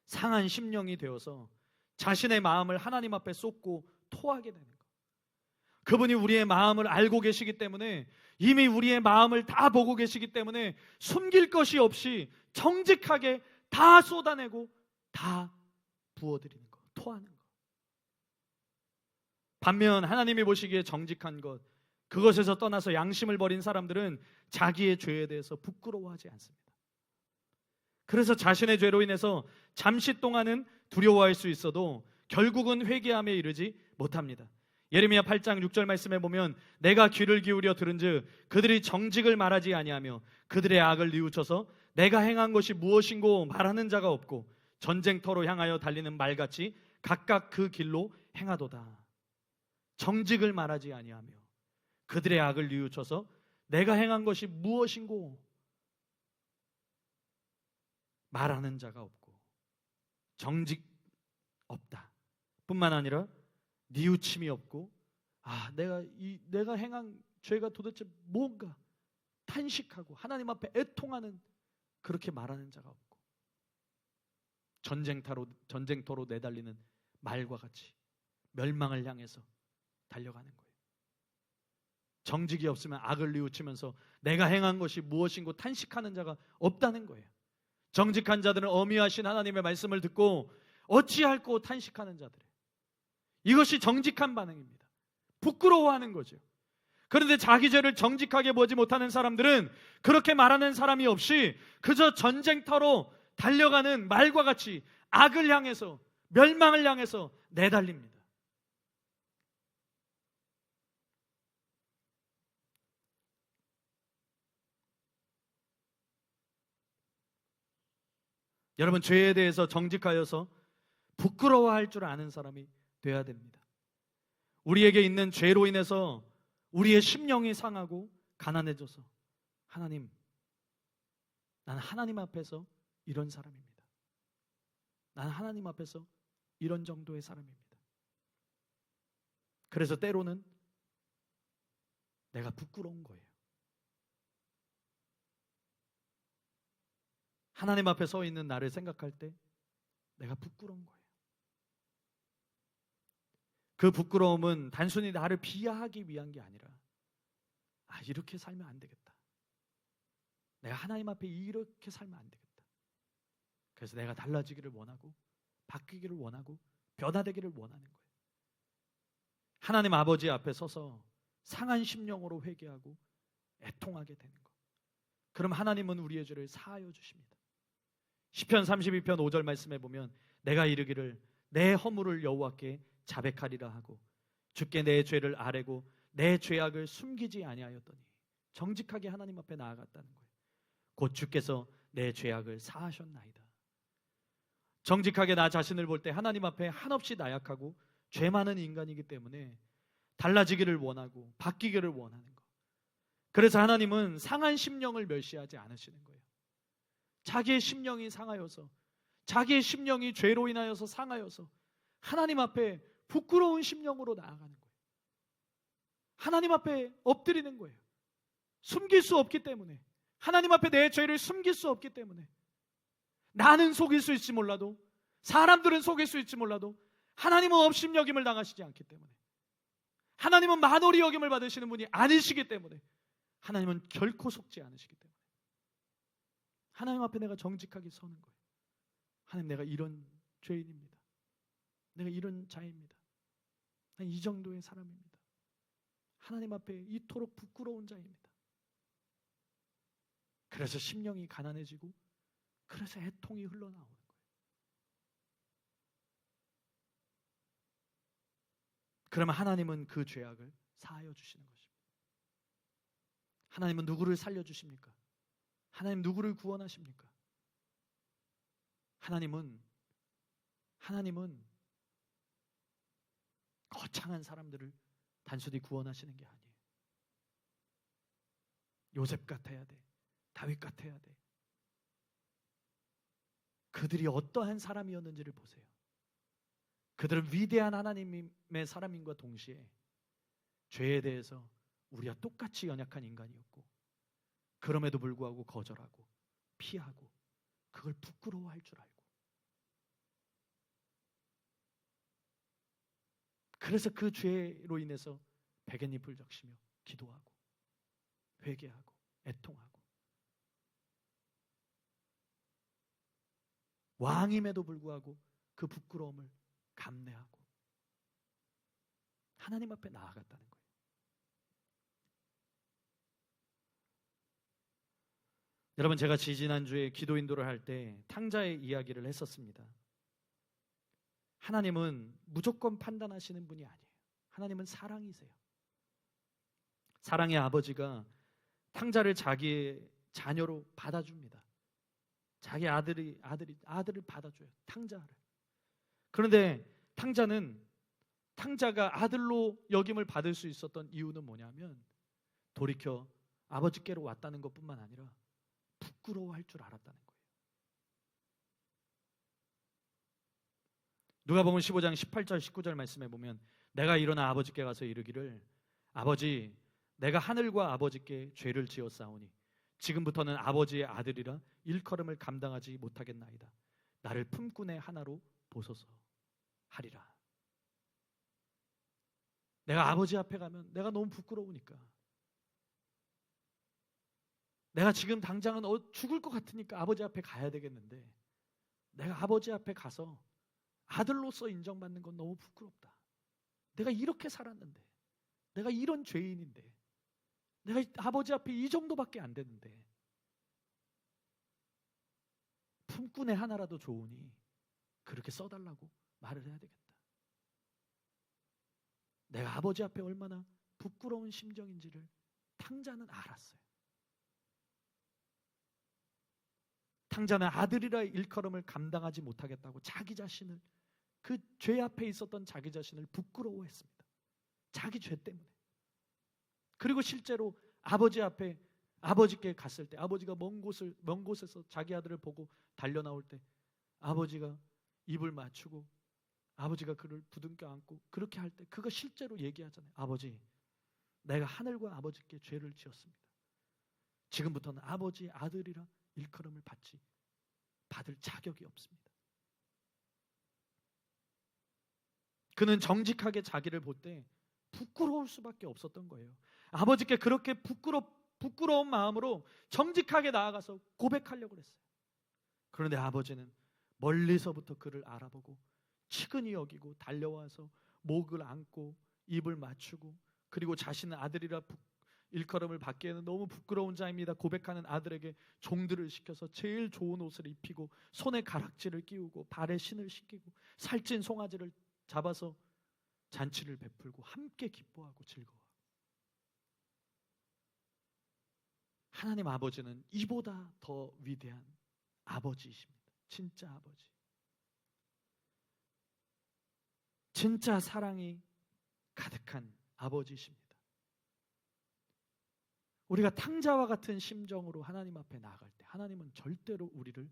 상한 심령이 되어서 자신의 마음을 하나님 앞에 쏟고 토하게 되는 것. 그분이 우리의 마음을 알고 계시기 때문에, 이미 우리의 마음을 다 보고 계시기 때문에 숨길 것이 없이 정직하게 다 쏟아내고 다 부어드리는 것, 토하는 것. 반면 하나님이 보시기에 정직한 것, 그것에서 떠나서 양심을 버린 사람들은 자기의 죄에 대해서 부끄러워하지 않습니다. 그래서 자신의 죄로 인해서 잠시 동안은 두려워할 수 있어도 결국은 회개함에 이르지 못합니다. 예레미야 8장 6절 말씀에 보면 내가 귀를 기울여 들은즉 그들이 정직을 말하지 아니하며 그들의 악을 뉘우쳐서 내가 행한 것이 무엇인고 말하는 자가 없고 전쟁터로 향하여 달리는 말같이 각각 그 길로 행하도다. 정직을 말하지 아니하며 그들의 악을 뉘우쳐서 내가 행한 것이 무엇인고 말하는 자가 없고 정직 없다 뿐만 아니라 뉘우침이 없고 내가 행한 죄가 도대체 뭔가 탄식하고 하나님 앞에 애통하는 그렇게 말하는 자가 없고 전쟁터로 내달리는 말과 같이 멸망을 향해서 달려가는 거예요. 정직이 없으면 악을 뉘우치면서 내가 행한 것이 무엇인고 탄식하는 자가 없다는 거예요. 정직한 자들은 어미하신 하나님의 말씀을 듣고 어찌할꼬 탄식하는 자들, 이것이 정직한 반응입니다. 부끄러워하는 거죠. 그런데 자기 죄를 정직하게 보지 못하는 사람들은 그렇게 말하는 사람이 없이 그저 전쟁터로 달려가는 말과 같이 악을 향해서, 멸망을 향해서 내달립니다. 여러분, 죄에 대해서 정직하여서 부끄러워할 줄 아는 사람이 되어야 됩니다. 우리에게 있는 죄로 인해서 우리의 심령이 상하고 가난해져서 하나님, 나는 하나님 앞에서 이런 사람입니다. 나는 하나님 앞에서 이런 정도의 사람입니다. 그래서 때로는 내가 부끄러운 거예요. 하나님 앞에 서 있는 나를 생각할 때 내가 부끄러운 거예요. 그 부끄러움은 단순히 나를 비하하기 위한 게 아니라 이렇게 살면 안 되겠다. 내가 하나님 앞에 이렇게 살면 안 되겠다. 그래서 내가 달라지기를 원하고 바뀌기를 원하고 변화되기를 원하는 거예요. 하나님 아버지 앞에 서서 상한 심령으로 회개하고 애통하게 되는 것. 그럼 하나님은 우리의 죄를 사하여 주십니다. 시편 32편 5절 말씀에 보면 내가 이르기를 내 허물을 여호와께 자백하리라 하고 주께 내 죄를 아뢰고 내 죄악을 숨기지 아니하였더니, 정직하게 하나님 앞에 나아갔다는 거예요. 곧 주께서 내 죄악을 사하셨나이다. 정직하게 나 자신을 볼 때 하나님 앞에 한없이 나약하고 죄 많은 인간이기 때문에 달라지기를 원하고 바뀌기를 원하는 것. 그래서 하나님은 상한 심령을 멸시하지 않으시는 거예요. 자기의 심령이 상하여서, 자기의 심령이 죄로 인하여서 상하여서 하나님 앞에 부끄러운 심령으로 나아가는 거예요. 하나님 앞에 엎드리는 거예요. 숨길 수 없기 때문에, 하나님 앞에 내 죄를 숨길 수 없기 때문에, 나는 속일 수 있지 몰라도, 사람들은 속일 수 있지 몰라도 하나님은 업신여김을 당하시지 않기 때문에, 하나님은 만홀히 여김을 받으시는 분이 아니시기 때문에, 하나님은 결코 속지 않으시기 때문에 하나님 앞에 내가 정직하게 서는 거예요. 하나님, 내가 이런 죄인입니다. 내가 이런 자입니다. 난 이 정도의 사람입니다. 하나님 앞에 이토록 부끄러운 자입니다. 그래서 심령이 가난해지고, 그래서 애통이 흘러나오는 거예요. 그러면 하나님은 그 죄악을 사하여 주시는 것입니다. 하나님은 누구를 살려주십니까? 하나님 누구를 구원하십니까? 하나님은 거창한 사람들을 단순히 구원하시는 게 아니에요. 요셉 같아야 돼. 다윗 같아야 돼. 그들이 어떠한 사람이었는지를 보세요. 그들은 위대한 하나님의 사람인과 동시에 죄에 대해서 우리와 똑같이 연약한 인간이었고, 그럼에도 불구하고 거절하고 피하고 그걸 부끄러워할 줄 알고, 그래서 그 죄로 인해서 베갯잎을 적시며 기도하고 회개하고 애통하고, 왕임에도 불구하고 그 부끄러움을 감내하고 하나님 앞에 나아갔다는 거예요. 여러분, 제가 지지난주에 기도 인도를 할 때 탕자의 이야기를 했었습니다. 하나님은 무조건 판단하시는 분이 아니에요. 하나님은 사랑이세요. 사랑의 아버지가 탕자를 자기의 자녀로 받아줍니다. 자기 아들을 받아줘요. 탕자를. 그런데 탕자가 아들로 여김을 받을 수 있었던 이유는 뭐냐면, 돌이켜 아버지께로 왔다는 것뿐만 아니라 부끄러워할 줄 알았다는 거예요. 누가복음 15장 18절 19절 말씀에 보면, 내가 일어나 아버지께 가서 이르기를, 아버지, 내가 하늘과 아버지께 죄를 지었사오니 지금부터는 아버지의 아들이라 일컬음을 감당하지 못하겠나이다. 나를 품꾼의 하나로 보소서 하리라. 내가 아버지 앞에 가면 내가 너무 부끄러우니까, 내가 지금 당장은 죽을 것 같으니까 아버지 앞에 가야 되겠는데, 내가 아버지 앞에 가서 아들로서 인정받는 건 너무 부끄럽다. 내가 이렇게 살았는데, 내가 이런 죄인인데, 내가 아버지 앞에 이 정도밖에 안 되는데, 품꾼의 하나라도 좋으니 그렇게 써달라고 말을 해야 되겠다. 내가 아버지 앞에 얼마나 부끄러운 심정인지를 탕자는 알았어요. 탕자는 아들이라 일컬음을 감당하지 못하겠다고 자기 자신을, 그 죄 앞에 있었던 자기 자신을 부끄러워했습니다. 자기 죄 때문에. 그리고 실제로 아버지께 갔을 때, 아버지가 먼 곳에서 자기 아들을 보고 달려 나올 때, 아버지가 입을 맞추고 아버지가 그를 부둥켜 안고 그렇게 할 때, 그거 실제로 얘기하잖아요. 아버지, 내가 하늘과 아버지께 죄를 지었습니다. 지금부터는 아버지의 아들이라 일컬음을 받을 자격이 없습니다. 그는 정직하게 자기를 볼 때 부끄러울 수밖에 없었던 거예요. 아버지께 그렇게 부끄러운 마음으로 정직하게 나아가서 고백하려고 했어요. 그런데 아버지는 멀리서부터 그를 알아보고 치근히 여기고 달려와서 목을 안고 입을 맞추고, 그리고 자신은 아들이라 일컬음을 받기에는 너무 부끄러운 자입니다 고백하는 아들에게 종들을 시켜서 제일 좋은 옷을 입히고, 손에 가락지를 끼우고 발에 신을 신기고 살찐 송아지를 잡아서 잔치를 베풀고 함께 기뻐하고 즐거워하고. 하나님 아버지는 이보다 더 위대한 아버지이십니다. 진짜 아버지. 진짜 사랑이 가득한 아버지이십니다. 우리가 탕자와 같은 심정으로 하나님 앞에 나아갈 때 하나님은 절대로 우리를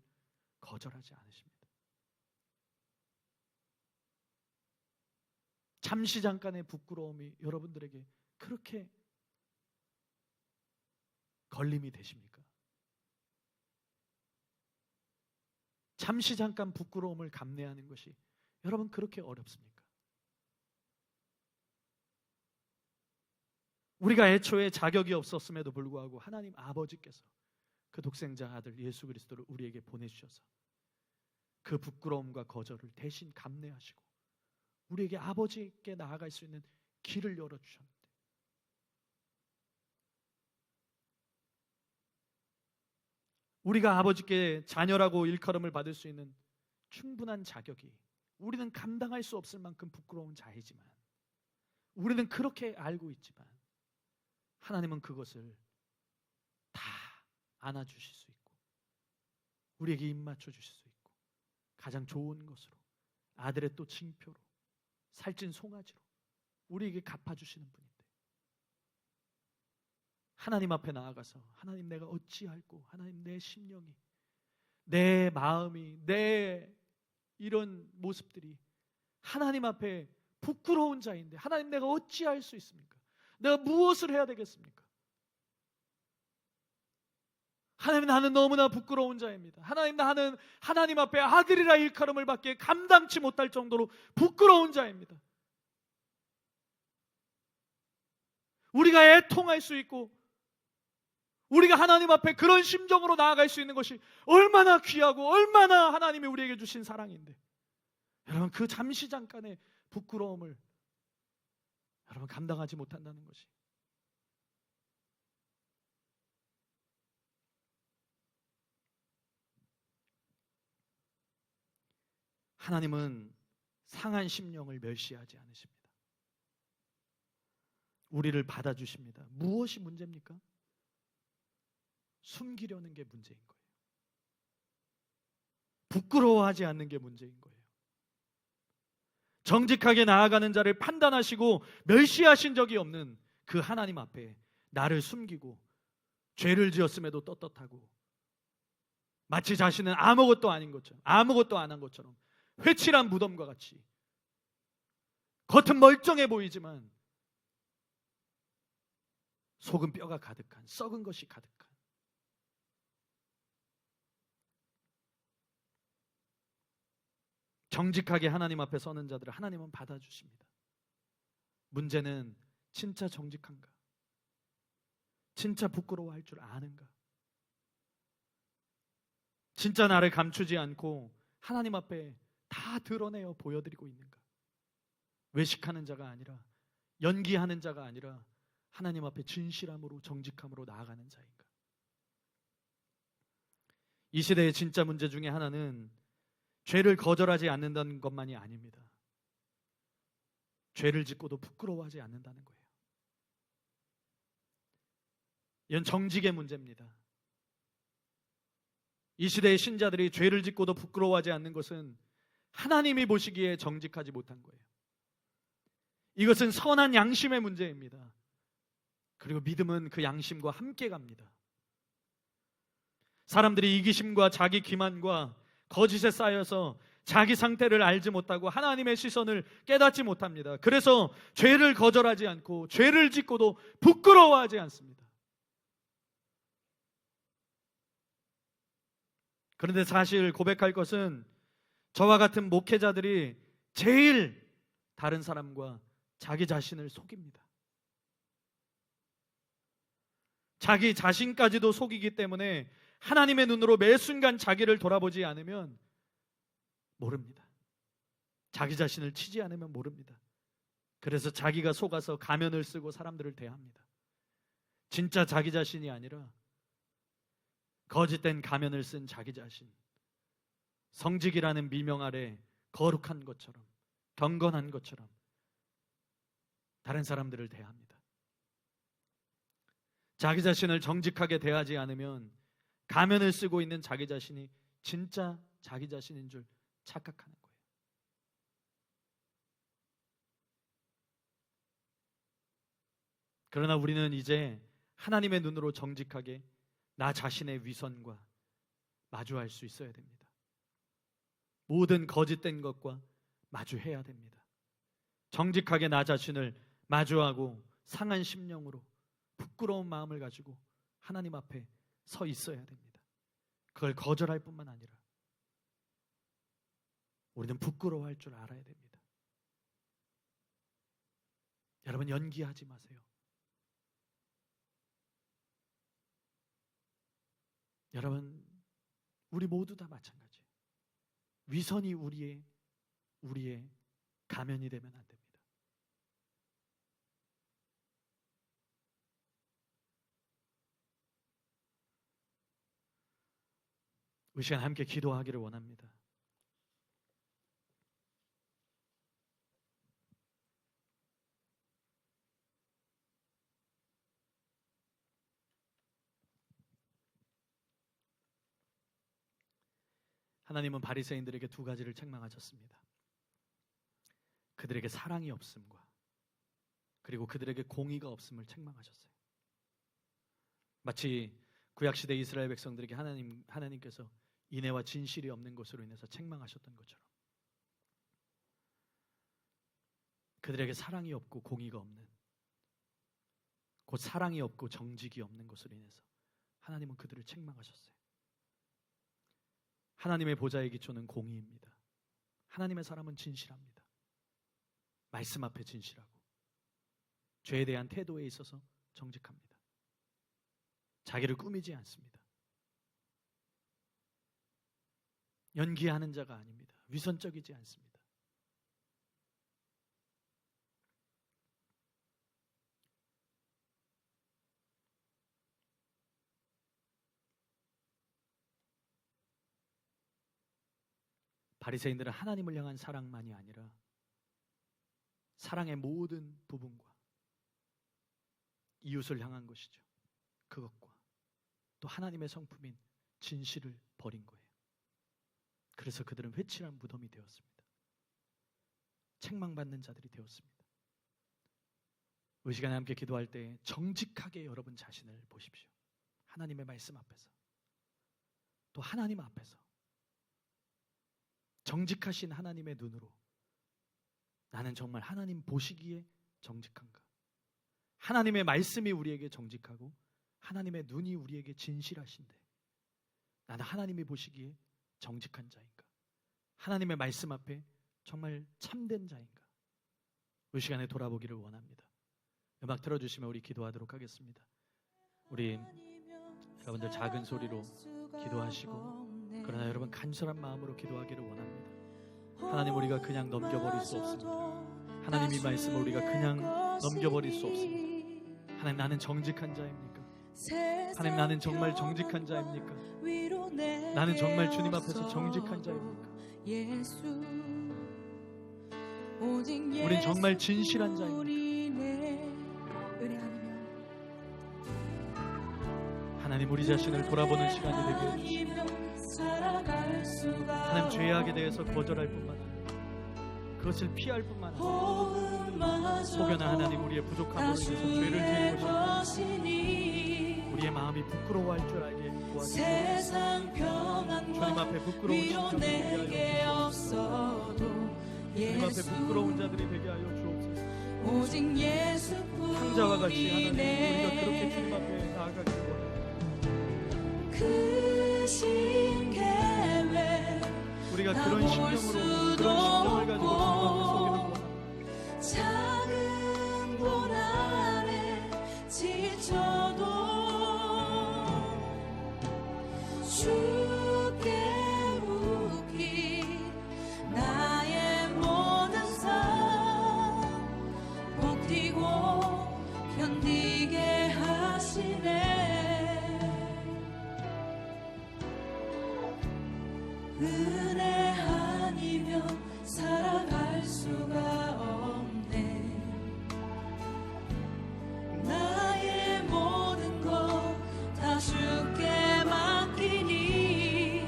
거절하지 않으십니다. 잠시 잠깐의 부끄러움이 여러분들에게 그렇게 걸림이 되십니까? 잠시 잠깐 부끄러움을 감내하는 것이 여러분 그렇게 어렵습니까? 우리가 애초에 자격이 없었음에도 불구하고 하나님 아버지께서 그 독생자 아들 예수 그리스도를 우리에게 보내주셔서 그 부끄러움과 거절을 대신 감내하시고 우리에게 아버지께 나아갈 수 있는 길을 열어주셨는데, 우리가 아버지께 자녀라고 일컬음을 받을 수 있는 충분한 자격이 우리는 감당할 수 없을 만큼 부끄러운 자이지만, 우리는 그렇게 알고 있지만 하나님은 그것을 다 안아주실 수 있고 우리에게 입맞춰 주실 수 있고 가장 좋은 것으로, 아들의 또 징표로, 살찐 송아지로 우리에게 갚아주시는 분인데, 하나님 앞에 나아가서 하나님 내가 어찌할꼬, 하나님 내 심령이, 내 마음이, 내 이런 모습들이 하나님 앞에 부끄러운 자인데 하나님 내가 어찌할 수 있습니까? 내가 무엇을 해야 되겠습니까? 하나님 나는 너무나 부끄러운 자입니다. 하나님 나는 하나님 앞에 아들이라 일컬음을 받기에 감당치 못할 정도로 부끄러운 자입니다. 우리가 애통할 수 있고 우리가 하나님 앞에 그런 심정으로 나아갈 수 있는 것이 얼마나 귀하고 얼마나 하나님이 우리에게 주신 사랑인데, 여러분 그 잠시 잠깐의 부끄러움을 여러분 감당하지 못한다는 것이, 하나님은 상한 심령을 멸시하지 않으십니다. 우리를 받아주십니다. 무엇이 문제입니까? 숨기려는 게 문제인 거예요. 부끄러워하지 않는 게 문제인 거예요. 정직하게 나아가는 자를 판단하시고 멸시하신 적이 없는 그 하나님 앞에 나를 숨기고 죄를 지었음에도 떳떳하고 마치 자신은 아무것도 아닌 것처럼, 아무것도 안 한 것처럼 회칠한 무덤과 같이 겉은 멀쩡해 보이지만 속은 뼈가 가득한, 썩은 것이 가득한, 정직하게 하나님 앞에 서는 자들을 하나님은 받아주십니다. 문제는 진짜 정직한가? 진짜 부끄러워할 줄 아는가? 진짜 나를 감추지 않고 하나님 앞에 다 드러내어 보여드리고 있는가? 외식하는 자가 아니라, 연기하는 자가 아니라 하나님 앞에 진실함으로 정직함으로 나아가는 자인가? 이 시대의 진짜 문제 중에 하나는 죄를 거절하지 않는다는 것만이 아닙니다. 죄를 짓고도 부끄러워하지 않는다는 거예요. 이건 정직의 문제입니다. 이 시대의 신자들이 죄를 짓고도 부끄러워하지 않는 것은 하나님이 보시기에 정직하지 못한 거예요. 이것은 선한 양심의 문제입니다. 그리고 믿음은 그 양심과 함께 갑니다. 사람들이 이기심과 자기 기만과 거짓에 쌓여서 자기 상태를 알지 못하고 하나님의 시선을 깨닫지 못합니다. 그래서 죄를 거절하지 않고 죄를 짓고도 부끄러워하지 않습니다. 그런데 사실 고백할 것은 저와 같은 목회자들이 제일 다른 사람과 자기 자신을 속입니다. 자기 자신까지도 속이기 때문에 하나님의 눈으로 매 순간 자기를 돌아보지 않으면 모릅니다. 자기 자신을 치지 않으면 모릅니다. 그래서 자기가 속아서 가면을 쓰고 사람들을 대합니다. 진짜 자기 자신이 아니라 거짓된 가면을 쓴 자기 자신, 성직이라는 미명 아래 거룩한 것처럼, 경건한 것처럼 다른 사람들을 대합니다. 자기 자신을 정직하게 대하지 않으면 가면을 쓰고 있는 자기 자신이 진짜 자기 자신인 줄 착각하는 거예요. 그러나 우리는 이제 하나님의 눈으로 정직하게 나 자신의 위선과 마주할 수 있어야 됩니다. 모든 거짓된 것과 마주해야 됩니다. 정직하게 나 자신을 마주하고 상한 심령으로 부끄러운 마음을 가지고 하나님 앞에 서 있어야 됩니다. 그걸 거절할 뿐만 아니라 우리는 부끄러워할 줄 알아야 됩니다. 여러분, 연기하지 마세요. 여러분, 우리 모두 다 마찬가지예요. 위선이 우리의 가면이 되면 안 됩니다. 이 시간 함께 기도하기를 원합니다. 하나님은 바리새인들에게 두 가지를 책망하셨습니다. 그들에게 사랑이 없음과 그리고 그들에게 공의가 없음을 책망하셨어요. 마치 구약시대 이스라엘 백성들에게 하나님께서 인애와 진실이 없는 것으로 인해서 책망하셨던 것처럼 그들에게 사랑이 없고 공의가 없는, 곧 사랑이 없고 정직이 없는 것으로 인해서 하나님은 그들을 책망하셨어요. 하나님의 보좌의 기초는 공의입니다. 하나님의 사람은 진실합니다. 말씀 앞에 진실하고 죄에 대한 태도에 있어서 정직합니다. 자기를 꾸미지 않습니다. 연기하는 자가 아닙니다. 위선적이지 않습니다. 바리새인들은 하나님을 향한 사랑만이 아니라 사랑의 모든 부분과 이웃을 향한 것이죠. 그것과 또 하나님의 성품인 진실을 버린 거예요. 그래서 그들은 회칠한 무덤이 되었습니다. 책망받는 자들이 되었습니다. 이 시간에 함께 기도할 때 정직하게 여러분 자신을 보십시오. 하나님의 말씀 앞에서, 또 하나님 앞에서 정직하신 하나님의 눈으로 나는 정말 하나님 보시기에 정직한가? 하나님의 말씀이 우리에게 정직하고 하나님의 눈이 우리에게 진실하신데 나는 하나님이 보시기에 정직한 자인가? 하나님의 말씀 앞에 정말 참된 자인가? 이 시간에 돌아보기를 원합니다. 음악 틀어주시면 우리 기도하도록 하겠습니다. 우리 여러분들 작은 소리로 기도하시고, 그러나 여러분 간절한 마음으로 기도하기를 원합니다. 하나님, 우리가 그냥 넘겨버릴 수 없습니다. 하나님의 말씀을 우리가 그냥 넘겨버릴 수 없습니다. 하나님, 나는 정직한 자입니까? 하나님, 나는 정말 정직한 자입니까? 나는 정말 주님 앞에서 정직한 자입니까? 우린 정말 진실한 자입니까? 하나님, 우리 자신을 돌아보는 시간이 되게 해주시옵소서. 하나님, 죄악에 대해서 거절할 뿐만 아니라 그것을 피할 뿐만 아니라 혹여나 하나님 우리의 부족함으로 인해서 죄를 지은 것이 우리의 마음이 부끄러워할 줄 알게 도와주시옵소서. 주님 앞에 부끄러운 심령이 되게 하여 주옵소서. 주님 앞에 부끄러운 자들이 되게 하여 주옵소서. 탕자와 같이 하나님, 우리가 그렇게 주님 앞에 나아가기를 원합니다. 우리가 그런 심령으로, 그런 심령을 가지고 주님 앞에 서기를 원합니다. 작은 고난에 지쳐도 주께 묻기 나의 모든 삶 버티고 견디게 하시네. 은혜 아니면 살아갈 수가 없네. 나의 모든 것 다 주께 맡기니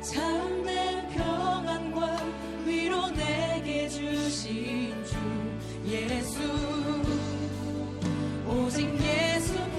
참된 평안과 위로 내게 주신 주 예수, 오직 예수뿐이네.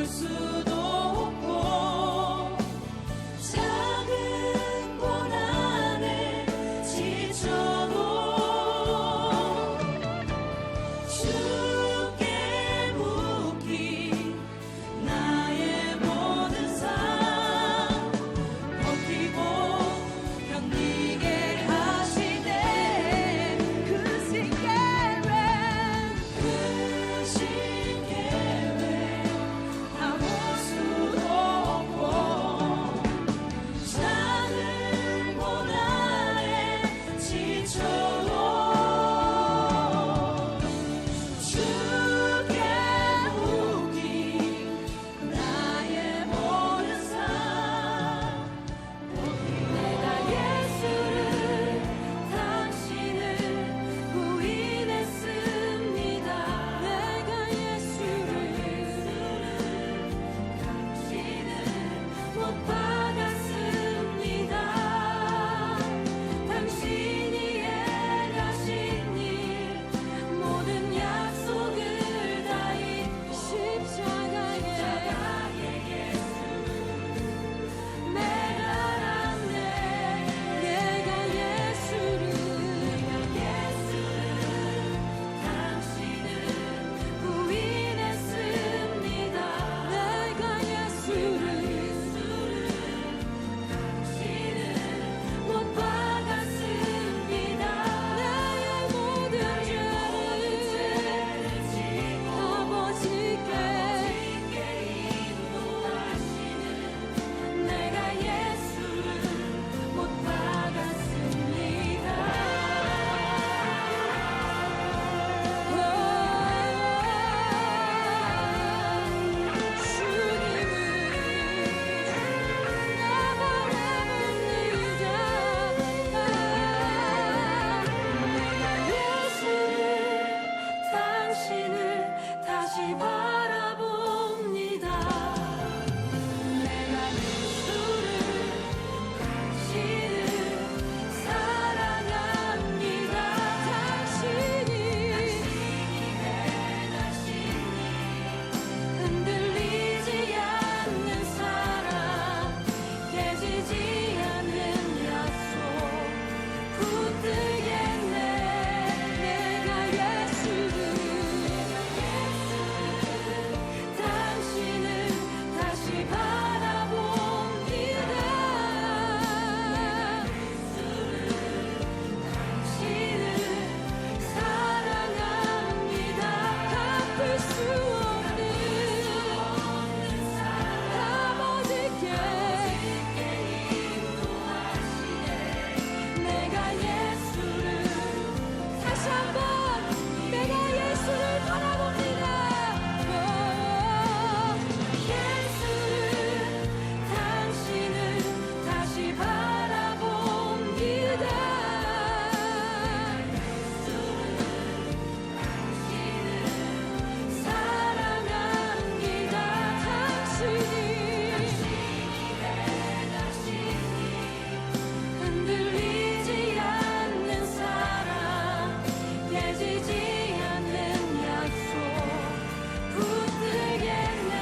수도 없고 작은 고난에 지쳐도 주께 묻기 나의 모든 삶 버티고 견디게 하시네. 그 신계획 다 볼 수도 없고 작은 고난에 지쳐도 주께 묻기 나의 모든 삶 내가 예수를 당신을 부인했습니다. 내가 예수를 당신을 못 박았습니다. 당신이 행하신 일 모든 약속을 다인 십자가의 매달았네. 내가 예수를 당신을 부인했습니다. 내가 예수를 당신을 못 박았습니다. 나의 모든 죄를 아버지께 인도하시는 내가 예수를 못 박았습니다. 당신을 다시 바라봅니다. 내가 예수를 당신을 사랑합니다. 당신이 행하신 일 흔들리지 않는 사랑 깨지지 않는 약속 붙들겠네. 내가 예수를 당신을 다시 바라봅니다. 당신을 사랑합니다. 갚을 수 없는 아버지께 인도하시네. 내가 예수를 다시 한번 내가 예수를 바라봅니다. 예수를 당신을 다시 바라봅니다. 당신을 사랑합니다. 당신이 흔들리지 않는 사랑 깨지지 않는 약속 붙들겠네.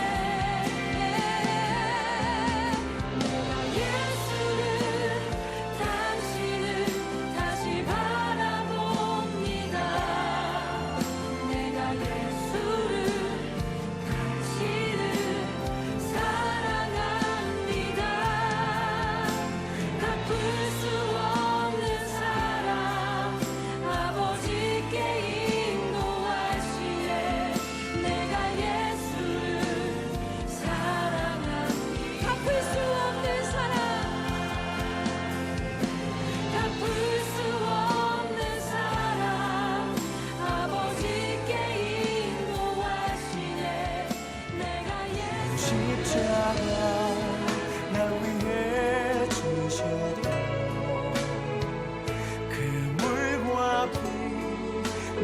내가 예수를 당신을 다시 바라봅니다. 내가 예수를 당신을 사랑합니다. 갚을 수 없는 사랑 아버지께 인도하시네. 내가 예수를 사랑합니다. 갚을 수 없는 사랑 갚을 수 없는 사랑 아버지께 인도하시네. 내가 예수를 십자가 날 위해 주셔도 그 물과 피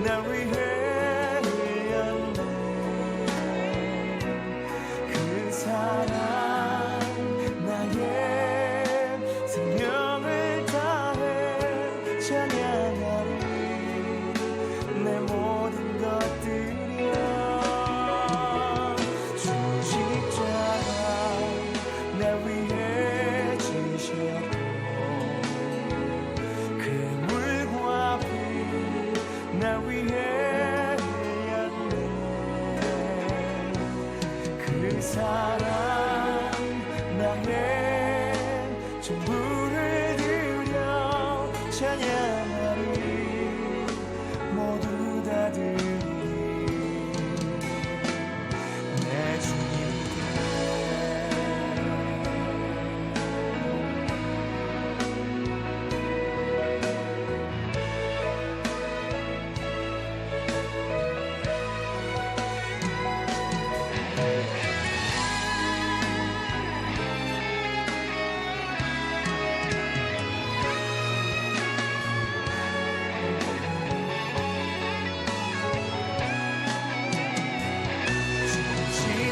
날 위해 흘렸네. 그 사랑 나의 생명을 다해 찬양하리. 내 모든 것들이여 주 십자가 사랑 나의 전부를 드려 찬양하리 모두 다 드리리 내 주님께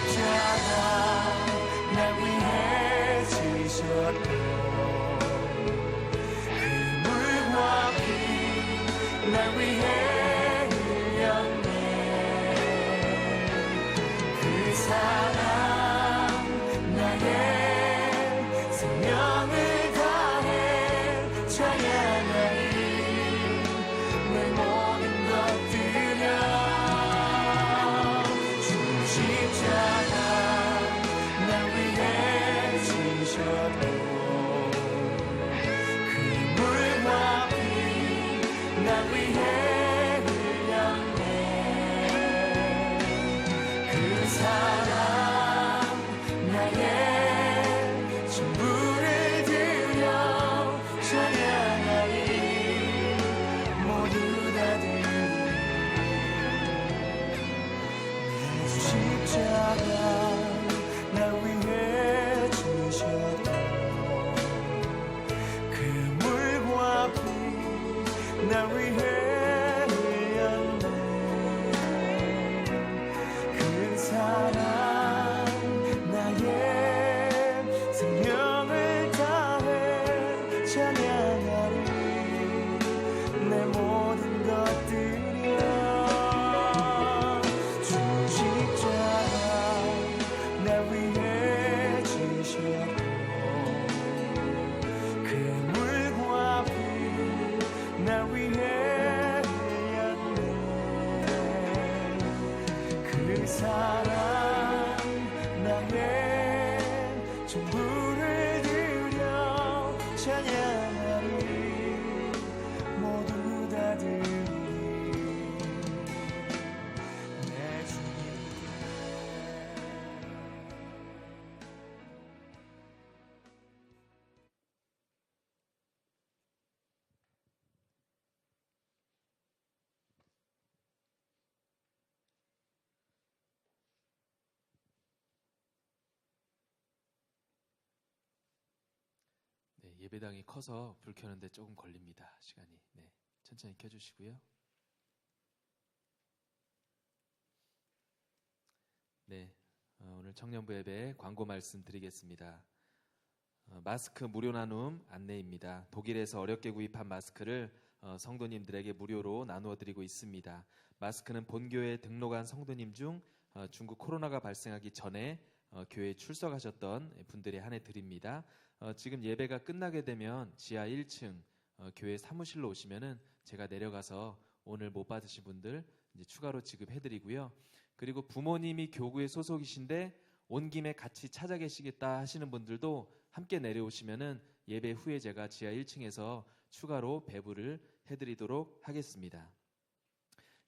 십자가 날 위해 지셨고 그 물과 피 날 위해 흘렸네 그 사랑 나의 생명을 다해 찬양하리 내 모든 것 드려 주 십자가 날 위해 지셨고 그 물과 피 날 위해 흘렸네 그 사랑 나의 전부를 드려 찬양하리 모두 다 드리리 주 십자가 날 위해 지셨고 그 물과 피 날 위해 흘렸네 그 사랑 나의 생명을 다해 찬양하리 내 모든 것 드려 주 십자가 날 위해 지셨고 그 물과 피 날 위해 흘렸네 그 사랑 나의 전부를 드려 찬양하리 모두 다 드리리 내 주님께 네, 예배당이 커서 불 켜는데 조금 걸립니다. 시간이. 네, 천천히 켜주시고요. 네, 오늘 청년부 예배 광고 말씀 드리겠습니다. 마스크 무료 나눔 안내입니다. 독일에서 어렵게 구입한 마스크를 성도님들에게 무료로 나누어 드리고 있습니다. 마스크는 본교회 등록한 성도님 중 중국 코로나가 발생하기 전에 교회에 출석하셨던 분들에 한해 드립니다. 지금 예배가 끝나게 되면 지하 1층 교회 사무실로 오시면은 제가 내려가서 오늘 못 받으신 분들 이제 추가로 지급해드리고요. 그리고 부모님이 교구에 소속이신데 온 김에 같이 찾아 계시겠다 하시는 분들도 함께 내려오시면은 예배 후에 제가 지하 1층에서 추가로 배부를 해드리도록 하겠습니다.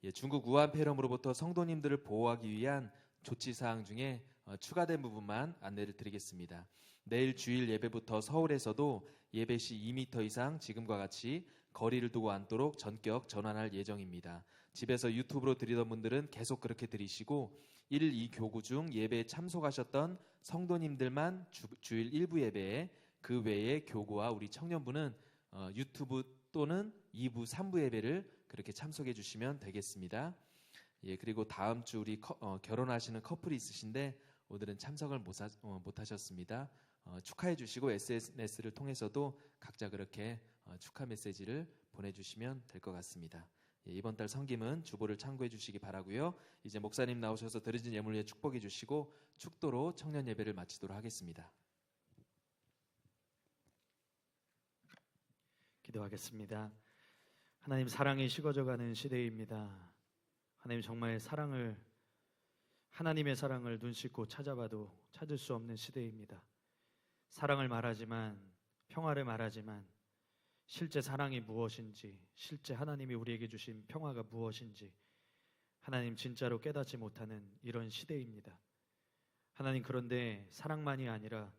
예, 중국 우한 폐렴으로부터 성도님들을 보호하기 위한 조치사항 중에 추가된 부분만 안내를 드리겠습니다. 내일 주일 예배부터 서울에서도 예배 시 2m 이상 지금과 같이 거리를 두고 앉도록 전격 전환할 예정입니다. 집에서 유튜브로 드리던 분들은 계속 그렇게 드리시고 1, 2교구 중 예배에 참석하셨던 성도님들만 주일 1부 예배에 그 외에 교구와 우리 청년부는 유튜브 또는 2부, 3부 예배를 그렇게 참석해 주시면 되겠습니다. 예, 그리고 다음 주 우리 결혼하시는 커플이 있으신데 오늘은 참석을 못 하셨습니다. 축하해 주시고 SNS를 통해서도 각자 그렇게 축하 메시지를 보내주시면 될 것 같습니다. 예, 이번 달 성김은 주보를 참고해 주시기 바라고요. 이제 목사님 나오셔서 드려진 예물 위에 축복해 주시고 축도로 청년 예배를 마치도록 하겠습니다. 기도하겠습니다. 하나님, 사랑이 식어져가는 시대입니다. 하나님, 정말 사랑을 하나님의 사랑을 눈 씻고 찾아봐도 찾을 수 없는 시대입니다. 사랑을 말하지만, 평화를 말하지만 실제 사랑이 무엇인지, 실제 하나님이 우리에게 주신 평화가 무엇인지 하나님 진짜로 깨닫지 못하는 이런 시대입니다. 하나님, 그런데 사랑만이 아니라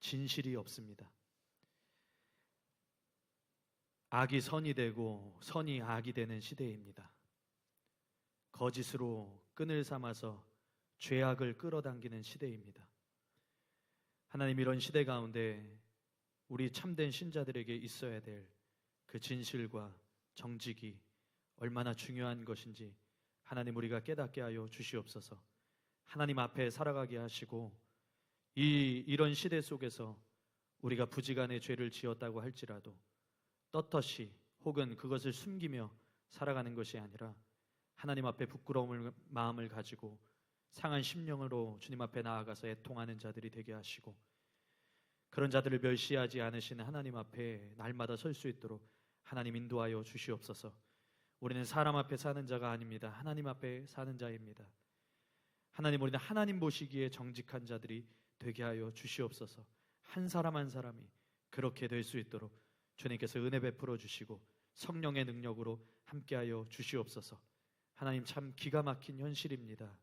진실이 없습니다. 악이 선이 되고 선이 악이 되는 시대입니다. 거짓으로 끈을 삼아서 죄악을 끌어당기는 시대입니다. 하나님, 이런 시대 가운데 우리 참된 신자들에게 있어야 될 그 진실과 정직이 얼마나 중요한 것인지 하나님, 우리가 깨닫게 하여 주시옵소서. 하나님 앞에 살아가게 하시고, 이런 시대 속에서 우리가 부지간에 죄를 지었다고 할지라도 떳떳이 혹은 그것을 숨기며 살아가는 것이 아니라 하나님 앞에 부끄러움을 마음을 가지고 상한 심령으로 주님 앞에 나아가서 애통하는 자들이 되게 하시고, 그런 자들을 멸시하지 않으시는 하나님 앞에 날마다 설 수 있도록 하나님 인도하여 주시옵소서. 우리는 사람 앞에 사는 자가 아닙니다. 하나님 앞에 사는 자입니다. 하나님, 우리는 하나님 보시기에 정직한 자들이 되게 하여 주시옵소서. 한 사람 한 사람이 그렇게 될 수 있도록 주님께서 은혜 베풀어 주시고 성령의 능력으로 함께하여 주시옵소서. 하나님, 참 기가 막힌 현실입니다.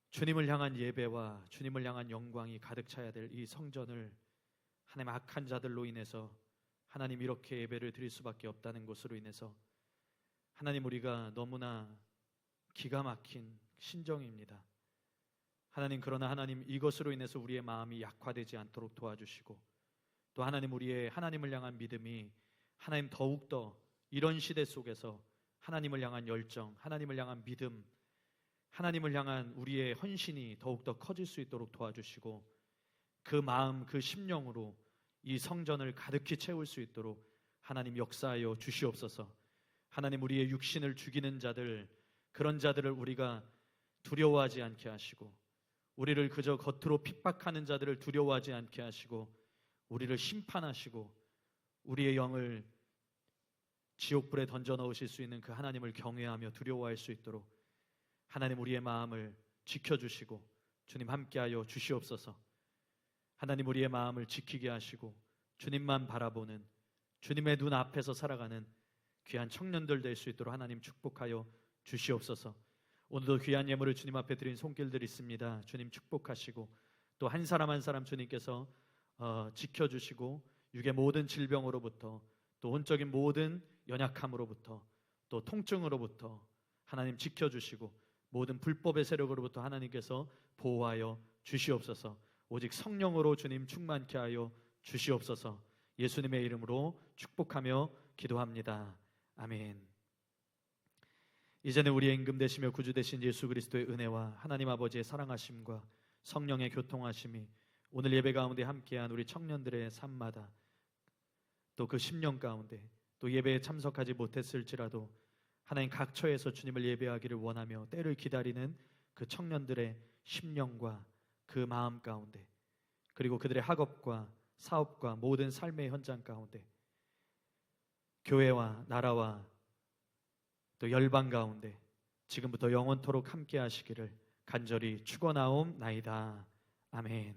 주님을 향한 예배와 주님을 향한 영광이 가득 차야 될 이 성전을 하나님, 악한 자들로 인해서 하나님 이렇게 예배를 드릴 수밖에 없다는 것으로 인해서 하나님, 우리가 너무나 기가 막힌 심정입니다. 하나님, 그러나 하나님, 이것으로 인해서 우리의 마음이 약화되지 않도록 도와주시고, 또 하나님, 우리의 하나님을 향한 믿음이 하나님 더욱더 이런 시대 속에서 하나님을 향한 열정, 하나님을 향한 믿음, 하나님을 향한 우리의 헌신이 더욱더 커질 수 있도록 도와주시고, 그 마음, 그 심령으로 이 성전을 가득히 채울 수 있도록 하나님 역사하여 주시옵소서. 하나님, 우리의 육신을 죽이는 자들, 그런 자들을 우리가 두려워하지 않게 하시고, 우리를 그저 겉으로 핍박하는 자들을 두려워하지 않게 하시고, 우리를 심판하시고 우리의 영을 지옥불에 던져 넣으실 수 있는 그 하나님을 경외하며 두려워할 수 있도록 하나님, 우리의 마음을 지켜주시고 주님 함께하여 주시옵소서. 하나님, 우리의 마음을 지키게 하시고 주님만 바라보는, 주님의 눈 앞에서 살아가는 귀한 청년들 될 수 있도록 하나님 축복하여 주시옵소서. 오늘도 귀한 예물을 주님 앞에 드린 손길들이 있습니다. 주님 축복하시고, 또 한 사람 한 사람 주님께서 지켜주시고, 육의 모든 질병으로부터, 또 혼적인 모든 연약함으로부터, 또 통증으로부터 하나님 지켜주시고, 모든 불법의 세력으로부터 하나님께서 보호하여 주시옵소서. 오직 성령으로 주님 충만케 하여 주시옵소서. 예수님의 이름으로 축복하며 기도합니다. 아멘. 이제는 우리의 임금 되시며 구주 되신 예수 그리스도의 은혜와 하나님 아버지의 사랑하심과 성령의 교통하심이 오늘 예배 가운데 함께한 우리 청년들의 삶마다, 또 그 10년 가운데 또 예배에 참석하지 못했을지라도 하나님 각 처에서 주님을 예배하기를 원하며 때를 기다리는 그 청년들의 심령과 그 마음 가운데, 그리고 그들의 학업과 사업과 모든 삶의 현장 가운데, 교회와 나라와 또 열방 가운데 지금부터 영원토록 함께 하시기를 간절히 축원하옵나이다. 아멘.